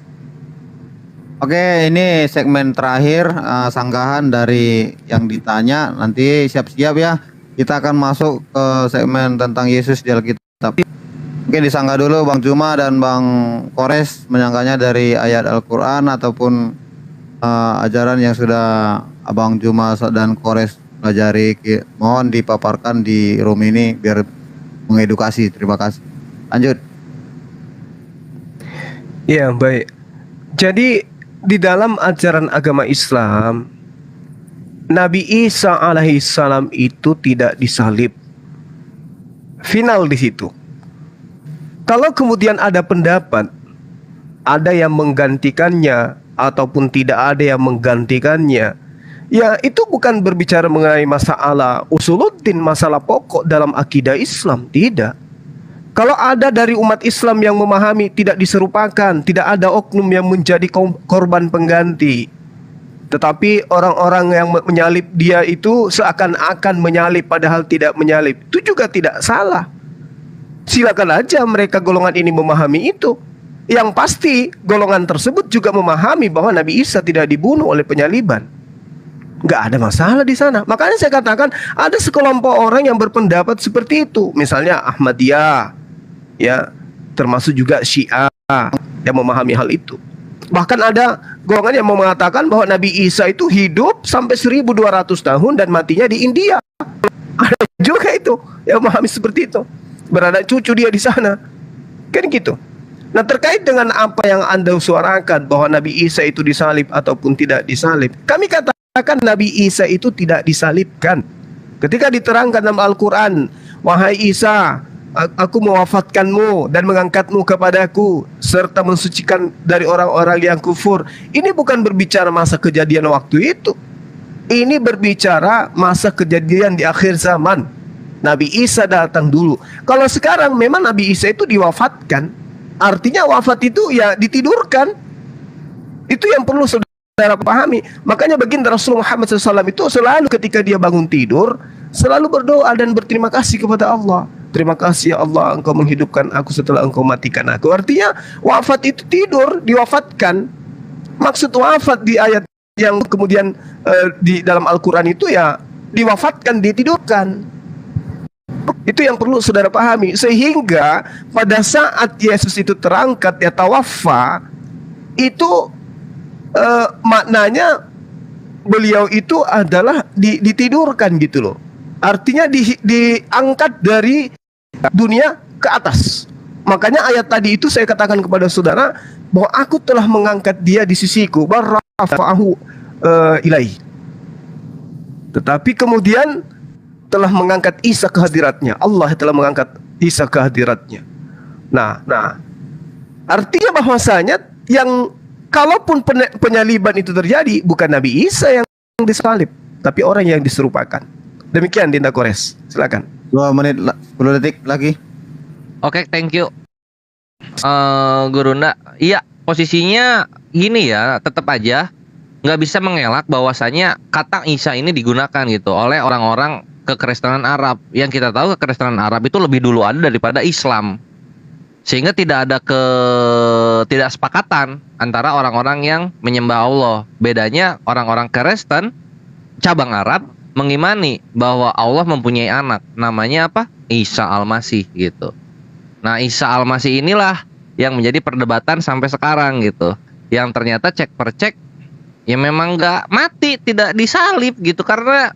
Oke, ini segmen terakhir, sanggahan dari yang ditanya. Nanti siap-siap ya, kita akan masuk ke segmen tentang Yesus di Alkitab. Oke, disanggah dulu Bang Juma dan Bang Kores menyanggahnya dari ayat Al-Quran ataupun ajaran yang sudah Abang Juma dan Kores pelajari. Mohon dipaparkan di room ini biar mengedukasi. Terima kasih. Lanjut. Ya, baik. Jadi di dalam ajaran agama Islam, Nabi Isa alaihissalam itu tidak disalib. Final di situ. Kalau kemudian ada pendapat, ada yang menggantikannya ataupun tidak ada yang menggantikannya, ya itu bukan berbicara mengenai masalah usuluddin, masalah pokok dalam akidah Islam, tidak. Kalau ada dari umat Islam yang memahami tidak diserupakan, tidak ada oknum yang menjadi korban pengganti, tetapi orang-orang yang menyalib dia itu seakan-akan menyalib padahal tidak menyalib, itu juga tidak salah. Silakan aja mereka golongan ini memahami itu. Yang pasti golongan tersebut juga memahami bahwa Nabi Isa tidak dibunuh oleh penyaliban. Nggak ada masalah di sana. Makanya saya katakan ada sekelompok orang yang berpendapat seperti itu. Misalnya Ahmadiyah, ya, termasuk juga Syiah yang memahami hal itu. Bahkan ada golongan yang mengatakan bahwa Nabi Isa itu hidup sampai 1200 tahun dan matinya di India. Ada juga itu yang memahami seperti itu. Berada cucu dia di sana. Kan gitu. Nah, terkait dengan apa yang Anda suarakan bahwa Nabi Isa itu disalib ataupun tidak disalib, kami katakan Nabi Isa itu tidak disalibkan. Ketika diterangkan dalam Al-Quran, wahai Isa, aku mewafatkanmu dan mengangkatmu kepadaku serta mensucikan dari orang-orang yang kufur. Ini bukan berbicara masa kejadian waktu itu. Ini berbicara masa kejadian di akhir zaman. Nabi Isa datang dulu. Kalau sekarang memang Nabi Isa itu diwafatkan, artinya wafat itu ya ditidurkan. Itu yang perlu saudara pahami. Makanya baginda Rasulullah Muhammad SAW itu selalu ketika dia bangun tidur, selalu berdoa dan berterima kasih kepada Allah. Terima kasih ya Allah, engkau menghidupkan aku setelah engkau matikan aku. Artinya wafat itu tidur, diwafatkan. Maksud wafat di ayat yang kemudian di dalam Al-Quran itu ya diwafatkan, ditidurkan. Itu yang perlu saudara pahami. Sehingga pada saat Yesus itu terangkat, ya tawaffa, itu maknanya beliau itu adalah ditidurkan gitu loh. Artinya diangkat dari dunia ke atas. Makanya ayat tadi itu saya katakan kepada saudara bahwa aku telah mengangkat dia di sisiku, barrafa'ahu ilaih. Tetapi kemudian telah mengangkat Isa ke hadiratnya. Allah telah mengangkat Isa ke hadiratnya. Nah, artinya bahwasanya yang kalaupun penyaliban itu terjadi, bukan Nabi Isa yang disalib, tapi orang yang diserupakan. Demikian Dinda Kores, silakan. 2 menit 10 detik lagi. Oke, thank you. Guru Nda, iya posisinya gini ya, tetap aja nggak bisa mengelak bahwasanya kata Isa ini digunakan gitu oleh orang-orang kekristenan Arab. Yang kita tahu kekristenan Arab itu lebih dulu ada daripada Islam, sehingga tidak ada ketidaksepakatan antara orang-orang yang menyembah Allah. Bedanya orang-orang Kristen cabang Arab mengimani bahwa Allah mempunyai anak, namanya apa? Isa Al-Masih gitu. Nah, Isa Al-Masih inilah yang menjadi perdebatan sampai sekarang gitu. Yang ternyata cek per cek ya memang nggak mati, tidak disalib gitu, karena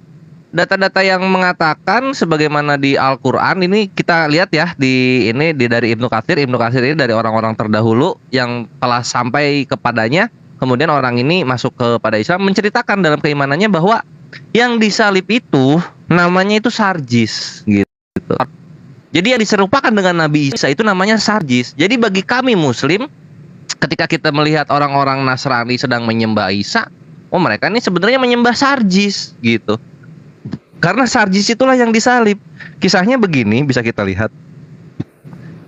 data-data yang mengatakan sebagaimana di Al-Qur'an ini kita lihat ya di dari Ibnu Katsir. Ibnu Katsir ini dari orang-orang terdahulu yang telah sampai kepadanya. Kemudian orang ini masuk kepada Islam, menceritakan dalam keimanannya bahwa yang disalib itu namanya itu Sarjis gitu. Jadi yang diserupakan dengan Nabi Isa itu namanya Sarjis. Jadi bagi kami Muslim, ketika kita melihat orang-orang Nasrani sedang menyembah Isa, oh mereka ini sebenarnya menyembah Sarjis gitu. Karena Sarjis itulah yang disalib. Kisahnya begini, bisa kita lihat.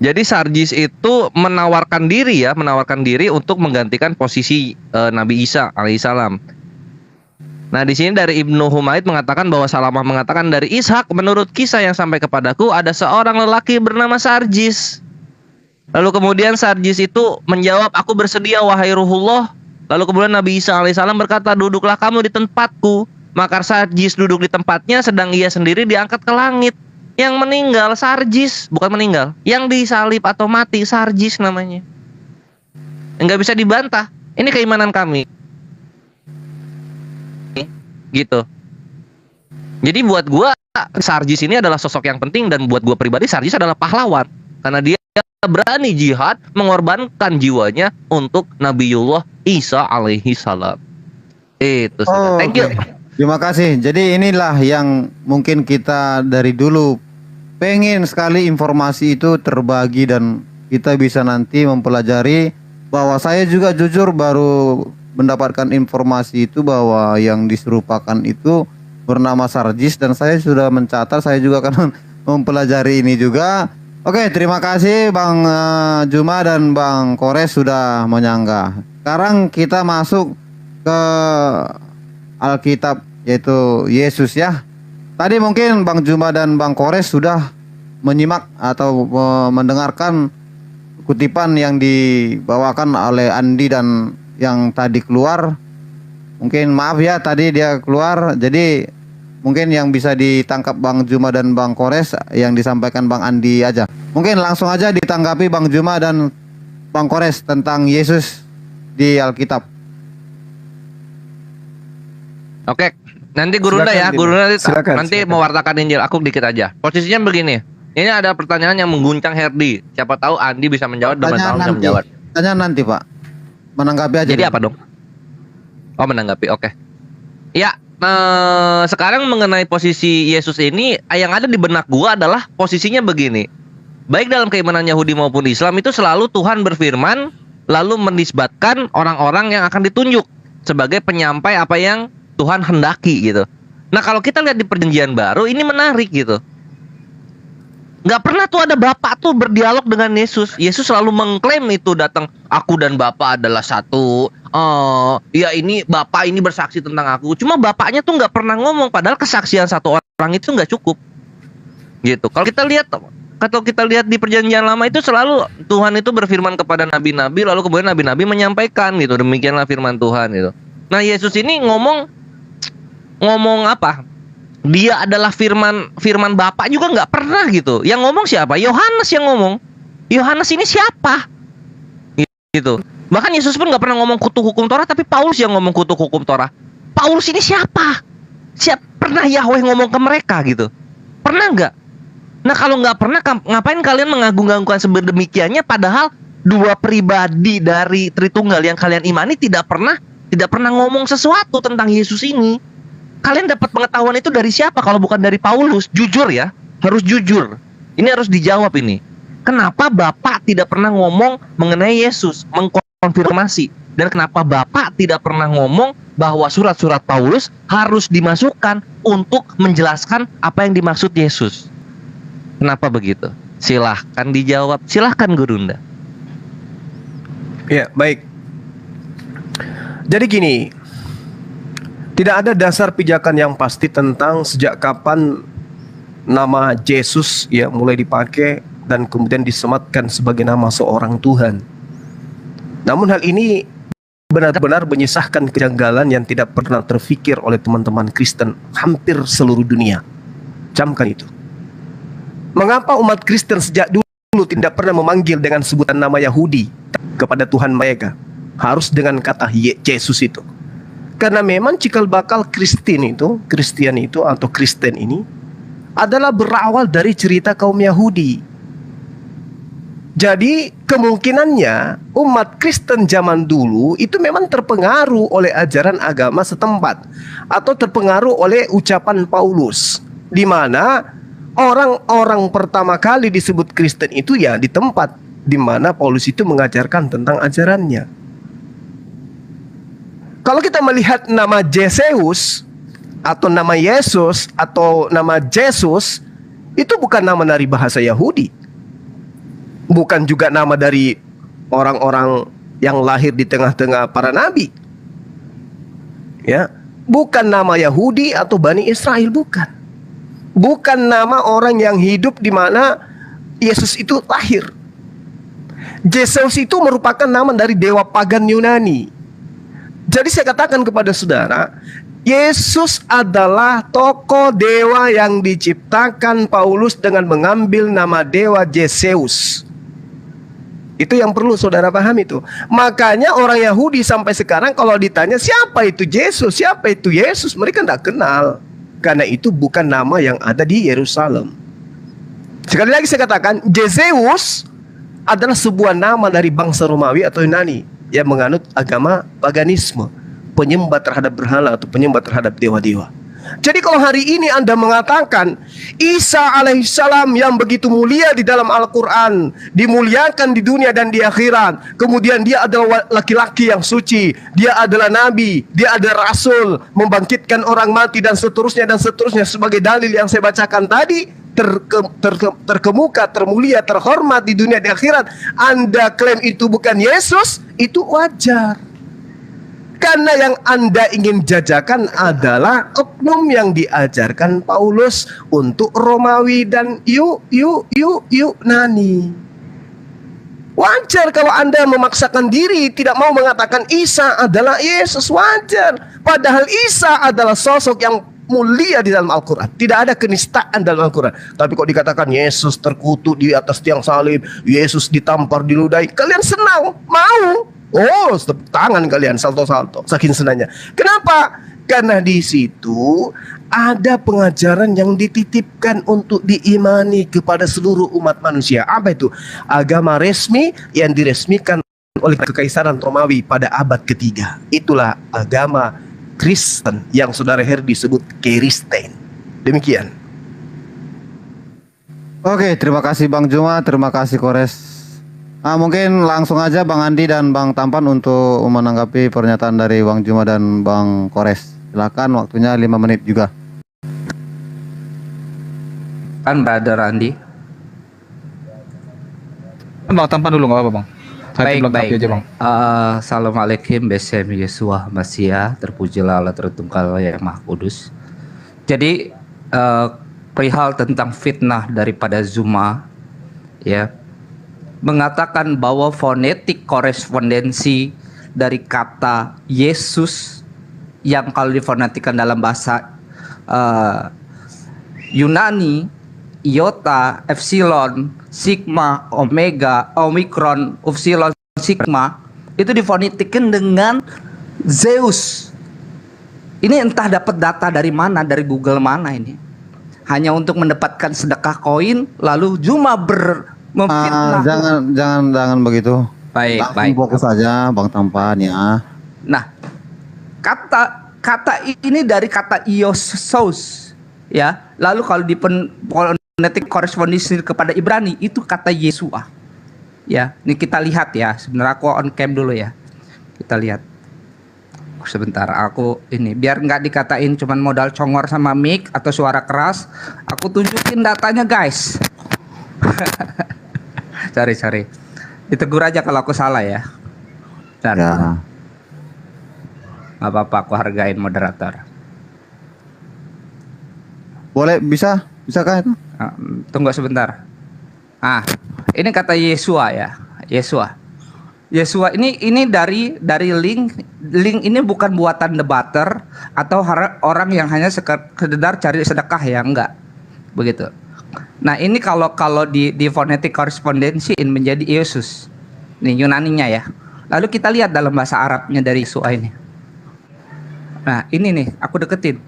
Jadi Sarjis itu menawarkan diri untuk menggantikan posisi Nabi Isa alaihissalam. Nah, di sini dari Ibnu Humaid mengatakan bahwa Salamah mengatakan dari Ishak, menurut kisah yang sampai kepadaku ada seorang lelaki bernama Sarjis. Lalu kemudian Sarjis itu menjawab, aku bersedia wahai Ruhullah. Lalu kemudian Nabi Isa alaihissalam berkata, duduklah kamu di tempatku. Maka Sarjis duduk di tempatnya, sedang ia sendiri diangkat ke langit. Yang meninggal Sarjis, bukan meninggal, yang disalib atau mati Sarjis namanya. Enggak bisa dibantah. Ini keimanan kami. Gitu. Jadi buat gua Sarjis ini adalah sosok yang penting, dan buat gua pribadi Sarjis adalah pahlawan karena dia berani jihad, mengorbankan jiwanya untuk Nabiullah Isa alaihi salam. Itu sih. Thank you. Terima kasih. Jadi inilah yang mungkin kita dari dulu pengen sekali informasi itu terbagi dan kita bisa nanti mempelajari. Bahwa saya juga jujur baru mendapatkan informasi itu bahwa yang diserupakan itu bernama Sarjis, dan saya sudah mencatat, saya juga akan mempelajari ini juga. Oke, terima kasih Bang Juma dan Bang Kores sudah menyanggah. Sekarang kita masuk ke Alkitab, yaitu Yesus ya. Tadi mungkin Bang Juma dan Bang Kores sudah menyimak atau mendengarkan kutipan yang dibawakan oleh Andi dan yang tadi keluar. Mungkin maaf ya tadi dia keluar, jadi mungkin yang bisa ditangkap Bang Juma dan Bang Kores yang disampaikan Bang Andi aja. Mungkin langsung aja ditanggapi Bang Juma dan Bang Kores tentang Yesus di Alkitab. Oke, nanti Guru Nda ya, Guru Nda nanti mewartakan Injil. Aku dikit aja. Posisinya begini. Ini ada pertanyaan yang mengguncang Herdi. Siapa tahu Andi bisa menjawab, Teman bisa menjawab. Tanya nanti Pak. Menanggapi aja. Jadi apa dong? Oh, menanggapi. Oke. Ya, sekarang mengenai posisi Yesus ini, yang ada di benak gua adalah posisinya begini. Baik dalam keimanan Yahudi maupun Islam itu selalu Tuhan berfirman lalu menisbatkan orang-orang yang akan ditunjuk sebagai penyampai apa yang Tuhan hendaki gitu. Nah, kalau kita lihat di Perjanjian Baru ini menarik gitu. Nggak pernah tuh ada Bapak tuh berdialog dengan Yesus. Yesus selalu mengklaim itu datang, aku dan Bapak adalah satu. Ya ini Bapak ini bersaksi tentang aku. Cuma Bapaknya tuh nggak pernah ngomong. Padahal kesaksian satu orang itu nggak cukup. Gitu. Kalau kita lihat Kalau kita lihat di perjanjian lama itu selalu Tuhan itu berfirman kepada nabi-nabi, lalu kemudian nabi-nabi menyampaikan gitu, demikianlah firman Tuhan gitu. Nah Yesus ini ngomong apa? Dia adalah firman Bapa juga nggak pernah gitu. Yang ngomong siapa? Yohanes yang ngomong. Yohanes ini siapa? Gitu. Bahkan Yesus pun nggak pernah ngomong kutuk hukum Torah, tapi Paulus yang ngomong kutuk hukum Torah. Paulus ini siapa? Pernah Yahweh ngomong ke mereka gitu? Pernah nggak? Nah kalau nggak pernah, ngapain kalian mengagung-agungkan sedemikiannya, padahal dua pribadi dari Tritunggal yang kalian imani tidak pernah ngomong sesuatu tentang Yesus ini. Kalian dapat pengetahuan itu dari siapa kalau bukan dari Paulus? Jujur ya, harus jujur. Ini harus dijawab ini. Kenapa Bapak tidak pernah ngomong mengenai Yesus, mengkonfirmasi? Dan kenapa Bapak tidak pernah ngomong bahwa surat-surat Paulus harus dimasukkan untuk menjelaskan apa yang dimaksud Yesus? Kenapa begitu? Silahkan dijawab. Silahkan Gurunda. Ya, baik. Jadi gini, tidak ada dasar pijakan yang pasti tentang sejak kapan nama Yesus ya mulai dipakai dan kemudian disematkan sebagai nama seorang Tuhan. Namun hal ini benar-benar menyisahkan kejanggalan yang tidak pernah terfikir oleh teman-teman Kristen hampir seluruh dunia. Camkan itu. Mengapa umat Kristen sejak dulu tidak pernah memanggil dengan sebutan nama Yahudi kepada Tuhan mereka? Harus dengan kata Yesus itu. Karena memang cikal bakal Kristian itu atau Kristen ini adalah berawal dari cerita kaum Yahudi. Jadi kemungkinannya umat Kristen zaman dulu itu memang terpengaruh oleh ajaran agama setempat atau terpengaruh oleh ucapan Paulus, di mana orang-orang pertama kali disebut Kristen itu ya di tempat di mana Paulus itu mengajarkan tentang ajarannya. Kalau kita melihat nama Zeus atau nama Yesus atau nama Jesus, itu bukan nama dari bahasa Yahudi. Bukan juga nama dari orang-orang yang lahir di tengah-tengah para nabi. Ya, bukan nama Yahudi atau Bani Israel, bukan. Bukan nama orang yang hidup di mana Yesus itu lahir. Zeus itu merupakan nama dari dewa pagan Yunani. Jadi saya katakan kepada saudara, Yesus adalah tokoh dewa yang diciptakan Paulus dengan mengambil nama dewa Zeus. Itu yang perlu saudara paham itu. Makanya orang Yahudi sampai sekarang kalau ditanya siapa itu Yesus, siapa itu Yesus, mereka tidak kenal. Karena itu bukan nama yang ada di Yerusalem. Sekali lagi saya katakan, Zeus adalah sebuah nama dari bangsa Romawi atau Yunani yang menganut agama paganisme, penyembah terhadap berhala atau penyembah terhadap dewa-dewa. Jadi kalau hari ini Anda mengatakan Isa alaihissalam yang begitu mulia di dalam Al-Quran, dimuliakan di dunia dan di akhirat, kemudian dia adalah laki-laki yang suci, dia adalah nabi, dia adalah rasul, membangkitkan orang mati dan seterusnya sebagai dalil yang saya bacakan tadi, terkemuka, termulia, terhormat di dunia di akhirat, Anda klaim itu bukan Yesus, itu wajar. Karena yang Anda ingin jajakan adalah oknum yang diajarkan Paulus untuk Romawi dan Yunani. Wajar kalau Anda memaksakan diri tidak mau mengatakan Isa adalah Yesus, wajar. Padahal Isa adalah sosok yang mulia di dalam Al-Quran. Tidak ada kenistaan dalam Al-Quran. Tapi kok dikatakan Yesus terkutuk di atas tiang salib, Yesus ditampar, diludahi, kalian senang, mau. Oh, tepuk tangan kalian, salto-salto, saking senangnya. Kenapa? Karena di situ ada pengajaran yang dititipkan untuk diimani kepada seluruh umat manusia. Apa itu? Agama resmi yang diresmikan oleh Kekaisaran Romawi pada abad ketiga. Itulah agama Kristen yang saudara Herdi sebut Kristen. Demikian. Oke, terima kasih Bang Juma, terima kasih Kores. Mungkin langsung aja Bang Andi dan Bang Tampan untuk menanggapi pernyataan dari Bang Juma dan Bang Kores. Silakan, waktunya 5 menit juga. Kan Brother Andi. Bang Tampan dulu nggak apa-apa Bang. Baik. Aja, Bang. Assalamualaikum Besem Yesua Masia, terpujilah Allah Tritunggal yang Maha Kudus. Jadi perihal tentang fitnah daripada Zuma ya, mengatakan bahwa fonetik korespondensi dari kata Yesus yang kalau difonetikan dalam bahasa Yunani, iota, epsilon, sigma, omega, omikron, upsilon, sigma, itu difonetikan dengan Zeus. Ini entah dapat data dari mana, dari Google mana ini. Hanya untuk mendapatkan sedekah koin, lalu Zuma memfitnah. Jangan begitu. Baik, Langsung baik. fokus saja Bang Tampan ya. Nah, kata ini dari kata iosos, ya. Lalu kalau di fonetik korespondensi kepada Ibrani itu kata Yesua. Ya, ini kita lihat ya. Sebenarnya aku on cam dulu ya. Kita lihat. Sebentar, aku ini biar nggak dikatain cuman modal congor sama mic atau suara keras, aku tunjukin datanya guys. Sorry. Ditegur aja kalau aku salah ya. Dan Ya. nggak apa-apa, aku hargain moderator. Boleh bisakah itu? Tunggu sebentar. Ini kata Yesua ya. Yesua ini dari link ini bukan buatan debater atau orang yang hanya sekedar cari sedekah ya, enggak. Begitu. Nah, ini kalau di fonetik korespondensi ini menjadi Yesus. Nih Yunaninya ya. Lalu kita lihat dalam bahasa Arabnya dari Yesua ini. Nah, ini nih aku deketin.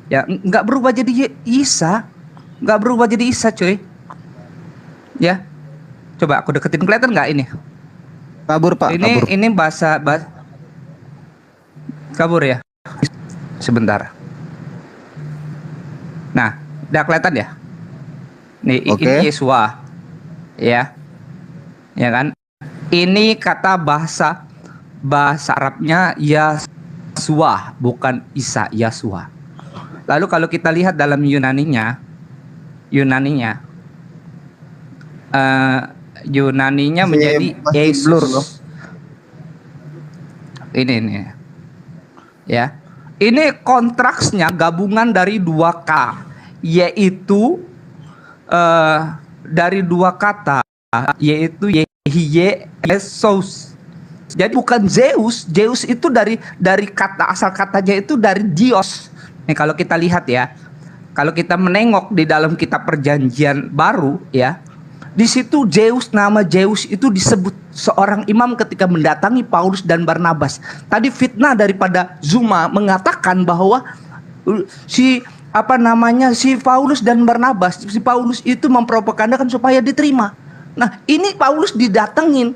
Ya, enggak berubah jadi Isa. Enggak berubah jadi Isa, cuy. Ya. Coba aku deketin, kelihatan enggak ini? Kabur Pak, kabur. Ini bahasa kabur ya. Sebentar. Nah, udah kelihatan ya? Nih, Oke. ini Yesua. Ya. Ya kan? Ini kata bahasa Arabnya Yasua, bukan Isa, Yasua. Lalu kalau kita lihat dalam Yunaninya menjadi masih blur, loh. Yesus. Ini ya. Ini kontraksnya gabungan dari 2K, yaitu dari 2 kata, yaitu Yesus. Jadi bukan Zeus. Zeus itu dari kata, asal katanya itu dari Dios. Nih kalau kita lihat ya, kalau kita menengok di dalam kitab Perjanjian Baru ya, di situ nama Zeus itu disebut seorang imam ketika mendatangi Paulus dan Barnabas. Tadi fitnah daripada Zuma mengatakan bahwa si Paulus dan Barnabas, si Paulus itu mempropagandakan supaya diterima. Nah, ini Paulus didatengin,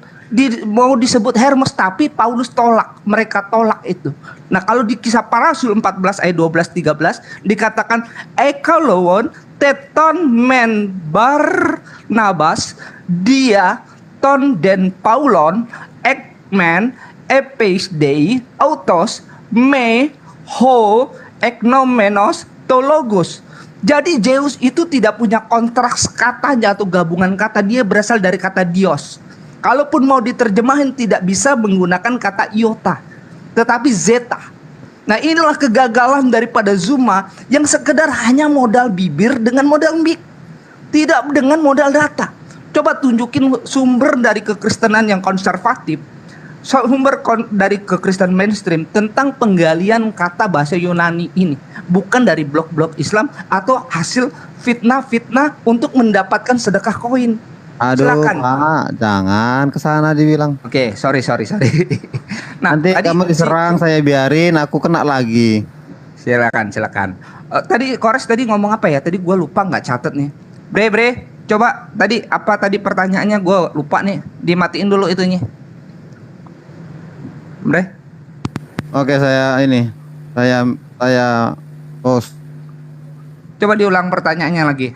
mau disebut Hermes, tapi Paulus tolak, mereka tolak itu. Nah, kalau di Kisah Para Rasul 14 ayat 12-13 dikatakan ekalowon teton men Barnabas dia ton den Paulon ekmen epes dei autos me ho eknomenos tologos. Jadi Zeus itu tidak punya kontraks katanya atau gabungan kata, dia berasal dari kata Dios. Kalaupun mau diterjemahin tidak bisa menggunakan kata iota, tetapi zeta. Nah, inilah kegagalan daripada Zuma yang sekedar hanya modal bibir dengan modal mic, tidak dengan modal data. Coba tunjukin sumber dari kekristenan yang konservatif, sumber dari kekristenan mainstream tentang penggalian kata bahasa Yunani ini, bukan dari blog-blog Islam atau hasil fitnah-fitnah untuk mendapatkan sedekah koin. Aduh Silakan. Pak, jangan kesana dibilang. Oke, sorry. Nah, Nanti tadi kamu diserang, saya biarin, aku kena lagi. Silakan. Tadi Kores tadi ngomong apa ya? Tadi gue lupa, nggak catet nih. Bre, coba tadi pertanyaannya gue lupa nih. Dimatiin dulu itunya. Bre. Oke, saya post. Coba diulang pertanyaannya lagi.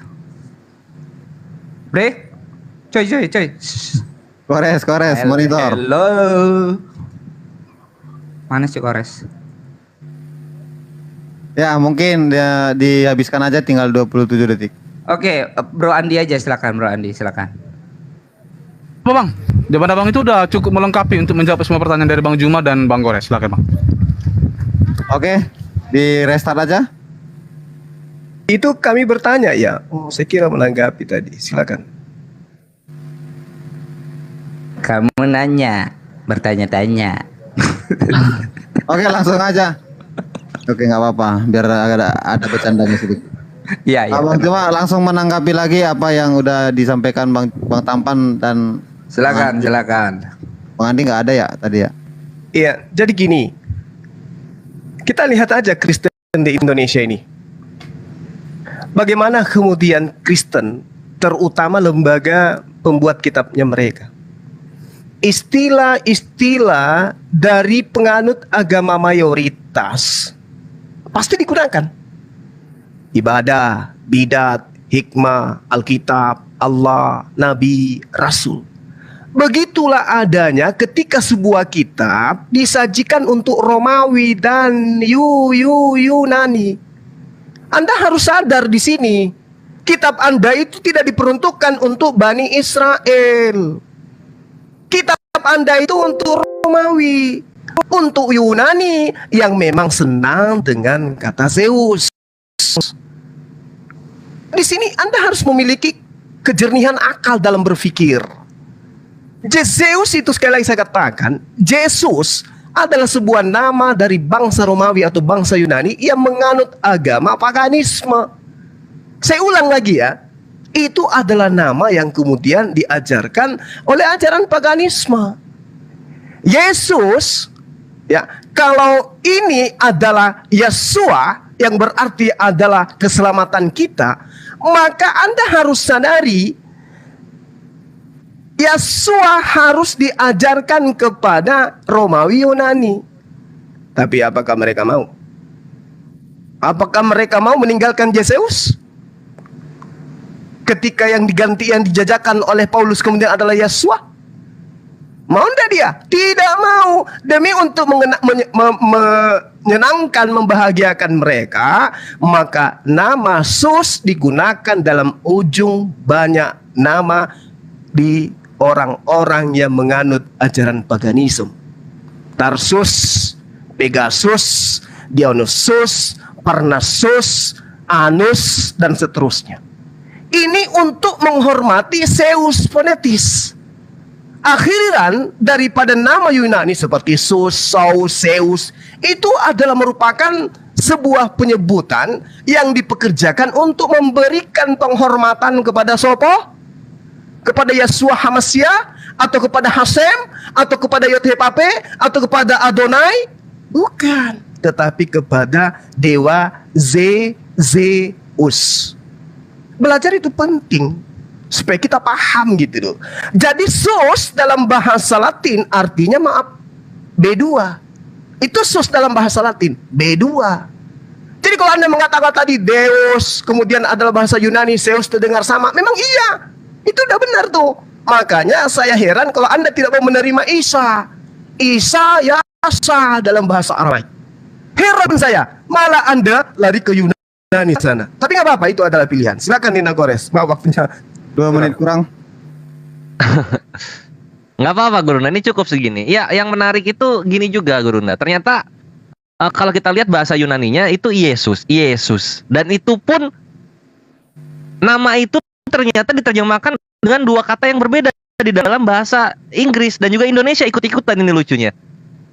Bre. Coy. Kores, monitor. Hello. Mana sih Kores? Ya, mungkin dia dihabiskan aja, tinggal 27 detik. Oke, Bro Andi aja, silakan Bro Andi, silakan. Bang, jawaban abang itu udah cukup melengkapi untuk menjawab semua pertanyaan dari Bang Juma dan Bang Gores. Silakan Bang. Oke, di restart aja. Itu kami bertanya ya. Oh, saya kira menanggapi tadi. Silakan. Kamu nanya, bertanya-tanya. Oke, langsung aja. Oke, nggak apa-apa, biar ada bercandanya sedikit. Iya, iya. Abang cuma langsung menanggapi lagi apa yang udah disampaikan Bang Tampan dan Silakan, silakan. Bang Andi nggak ada ya tadi ya? Iya, jadi gini. Kita lihat aja Kristen di Indonesia ini. Bagaimana kemudian Kristen, terutama lembaga pembuat kitabnya mereka, istilah-istilah dari penganut agama mayoritas pasti digunakan. Ibadah, bidat, hikmah, Alkitab, Allah, Nabi, Rasul. Begitulah adanya ketika sebuah kitab disajikan untuk Romawi dan Yunani. Anda harus sadar di sini, kitab Anda itu tidak diperuntukkan untuk Bani Israel. Kitab Anda itu untuk Romawi, untuk Yunani yang memang senang dengan kata Zeus. Di sini Anda harus memiliki kejernihan akal dalam berpikir. Zeus itu, sekali lagi saya katakan, Yesus adalah sebuah nama dari bangsa Romawi atau bangsa Yunani yang menganut agama paganisme. Saya ulang lagi ya, itu adalah nama yang kemudian diajarkan oleh ajaran paganisme. Yesus, ya, kalau ini adalah Yesua yang berarti adalah keselamatan kita, maka Anda harus sadari Yesua harus diajarkan kepada Romawi Yunani. Tapi apakah mereka mau? Apakah mereka mau meninggalkan Yesus? Ketika yang diganti, yang dijajakan oleh Paulus kemudian adalah Yesua, mau enggak dia? Tidak mau. Demi untuk menyenangkan, membahagiakan mereka, maka nama Sus digunakan dalam ujung banyak nama di orang-orang yang menganut ajaran paganisme. Tarsus, Pegasus, Dionysus, Parnassus, Anus, dan seterusnya. Ini untuk menghormati Zeus fonetis. Akhiran daripada nama Yunani seperti Sus, Saus, Zeus, itu adalah merupakan sebuah penyebutan yang dipekerjakan untuk memberikan penghormatan kepada sopo? Kepada Yesua Hamasya, atau kepada Hasem, atau kepada Yotepape, atau kepada Adonai? Bukan, tetapi kepada dewa Zeus. Belajar itu penting supaya kita paham gitu loh. Jadi Sus dalam bahasa Latin artinya B2. Itu Sus dalam bahasa Latin B2. Jadi kalau Anda mengatakan tadi Deus, kemudian adalah bahasa Yunani Zeus terdengar sama, memang iya. Itu udah benar tuh. Makanya saya heran kalau Anda tidak mau menerima Isa. Isa Yasa dalam bahasa Arab. Heran saya. Malah Anda lari ke Yunani sana. Tapi nggak apa-apa, itu adalah pilihan. Silakan Nina Gores. Maaf waktunya 2 menit kurang. Nggak apa-apa Gurunda, ini cukup segini. Ya, yang menarik itu gini juga Gurunda. Ternyata kalau kita lihat bahasa Yunaninya itu Yesus. Dan itu pun nama itu ternyata diterjemahkan dengan 2 kata yang berbeda di dalam bahasa Inggris, dan juga Indonesia ikut-ikutan. Ini lucunya.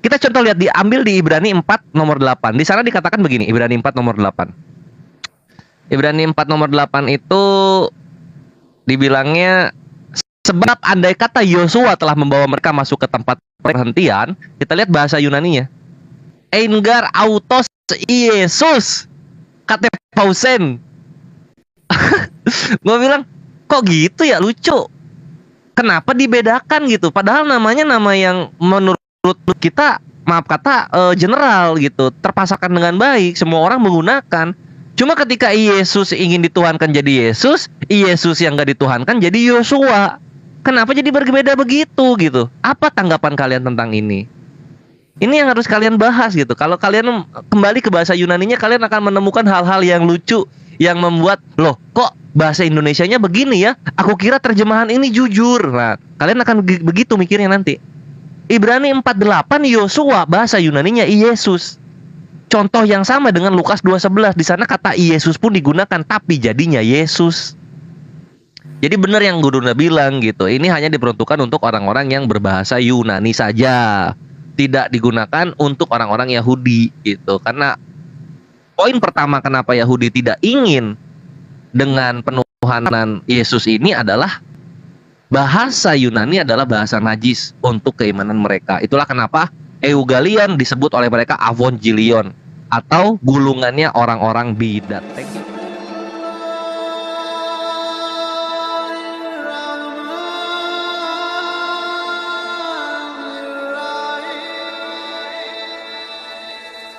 Kita contoh lihat, diambil di Ibrani 4 nomor 8. Di sana dikatakan begini, Ibrani 4 nomor 8. Ibrani 4 nomor 8 itu dibilangnya, sebab andai kata Yosua telah membawa mereka masuk ke tempat perhentian, kita lihat bahasa Yunaninya. Eingar autos Yesus kate pausen. Gue bilang, kok gitu ya, lucu. Kenapa dibedakan gitu? Padahal namanya nama yang menurut kita, maaf kata, general gitu, terpasarkan dengan baik, semua orang menggunakan. Cuma ketika Yesus ingin dituhankan jadi Yesus yang gak dituhankan jadi Yosua. Kenapa jadi berbeda begitu gitu? Apa tanggapan kalian tentang ini? Ini yang harus kalian bahas gitu. Kalau kalian kembali ke bahasa Yunaninya, kalian akan menemukan hal-hal yang lucu, yang membuat, loh kok bahasa Indonesianya begini ya? Aku kira terjemahan ini jujur. Nah, kalian akan begitu mikirnya nanti. Ibrani 4:8 Yosua, bahasa Yunaninya Yesus. Contoh yang sama dengan Lukas 2:11. Di sana kata Yesus pun digunakan, tapi jadinya Yesus. Jadi benar yang Guruna bilang gitu. Ini hanya diperuntukkan untuk orang-orang yang berbahasa Yunani saja. Tidak digunakan untuk orang-orang Yahudi gitu. Karena poin pertama kenapa Yahudi tidak ingin dengan penuhanan Yesus ini adalah bahasa Yunani adalah bahasa najis untuk keimanan mereka. Itulah kenapa Eugalion disebut oleh mereka Evangelion atau gulungannya orang-orang bidat. Thank you.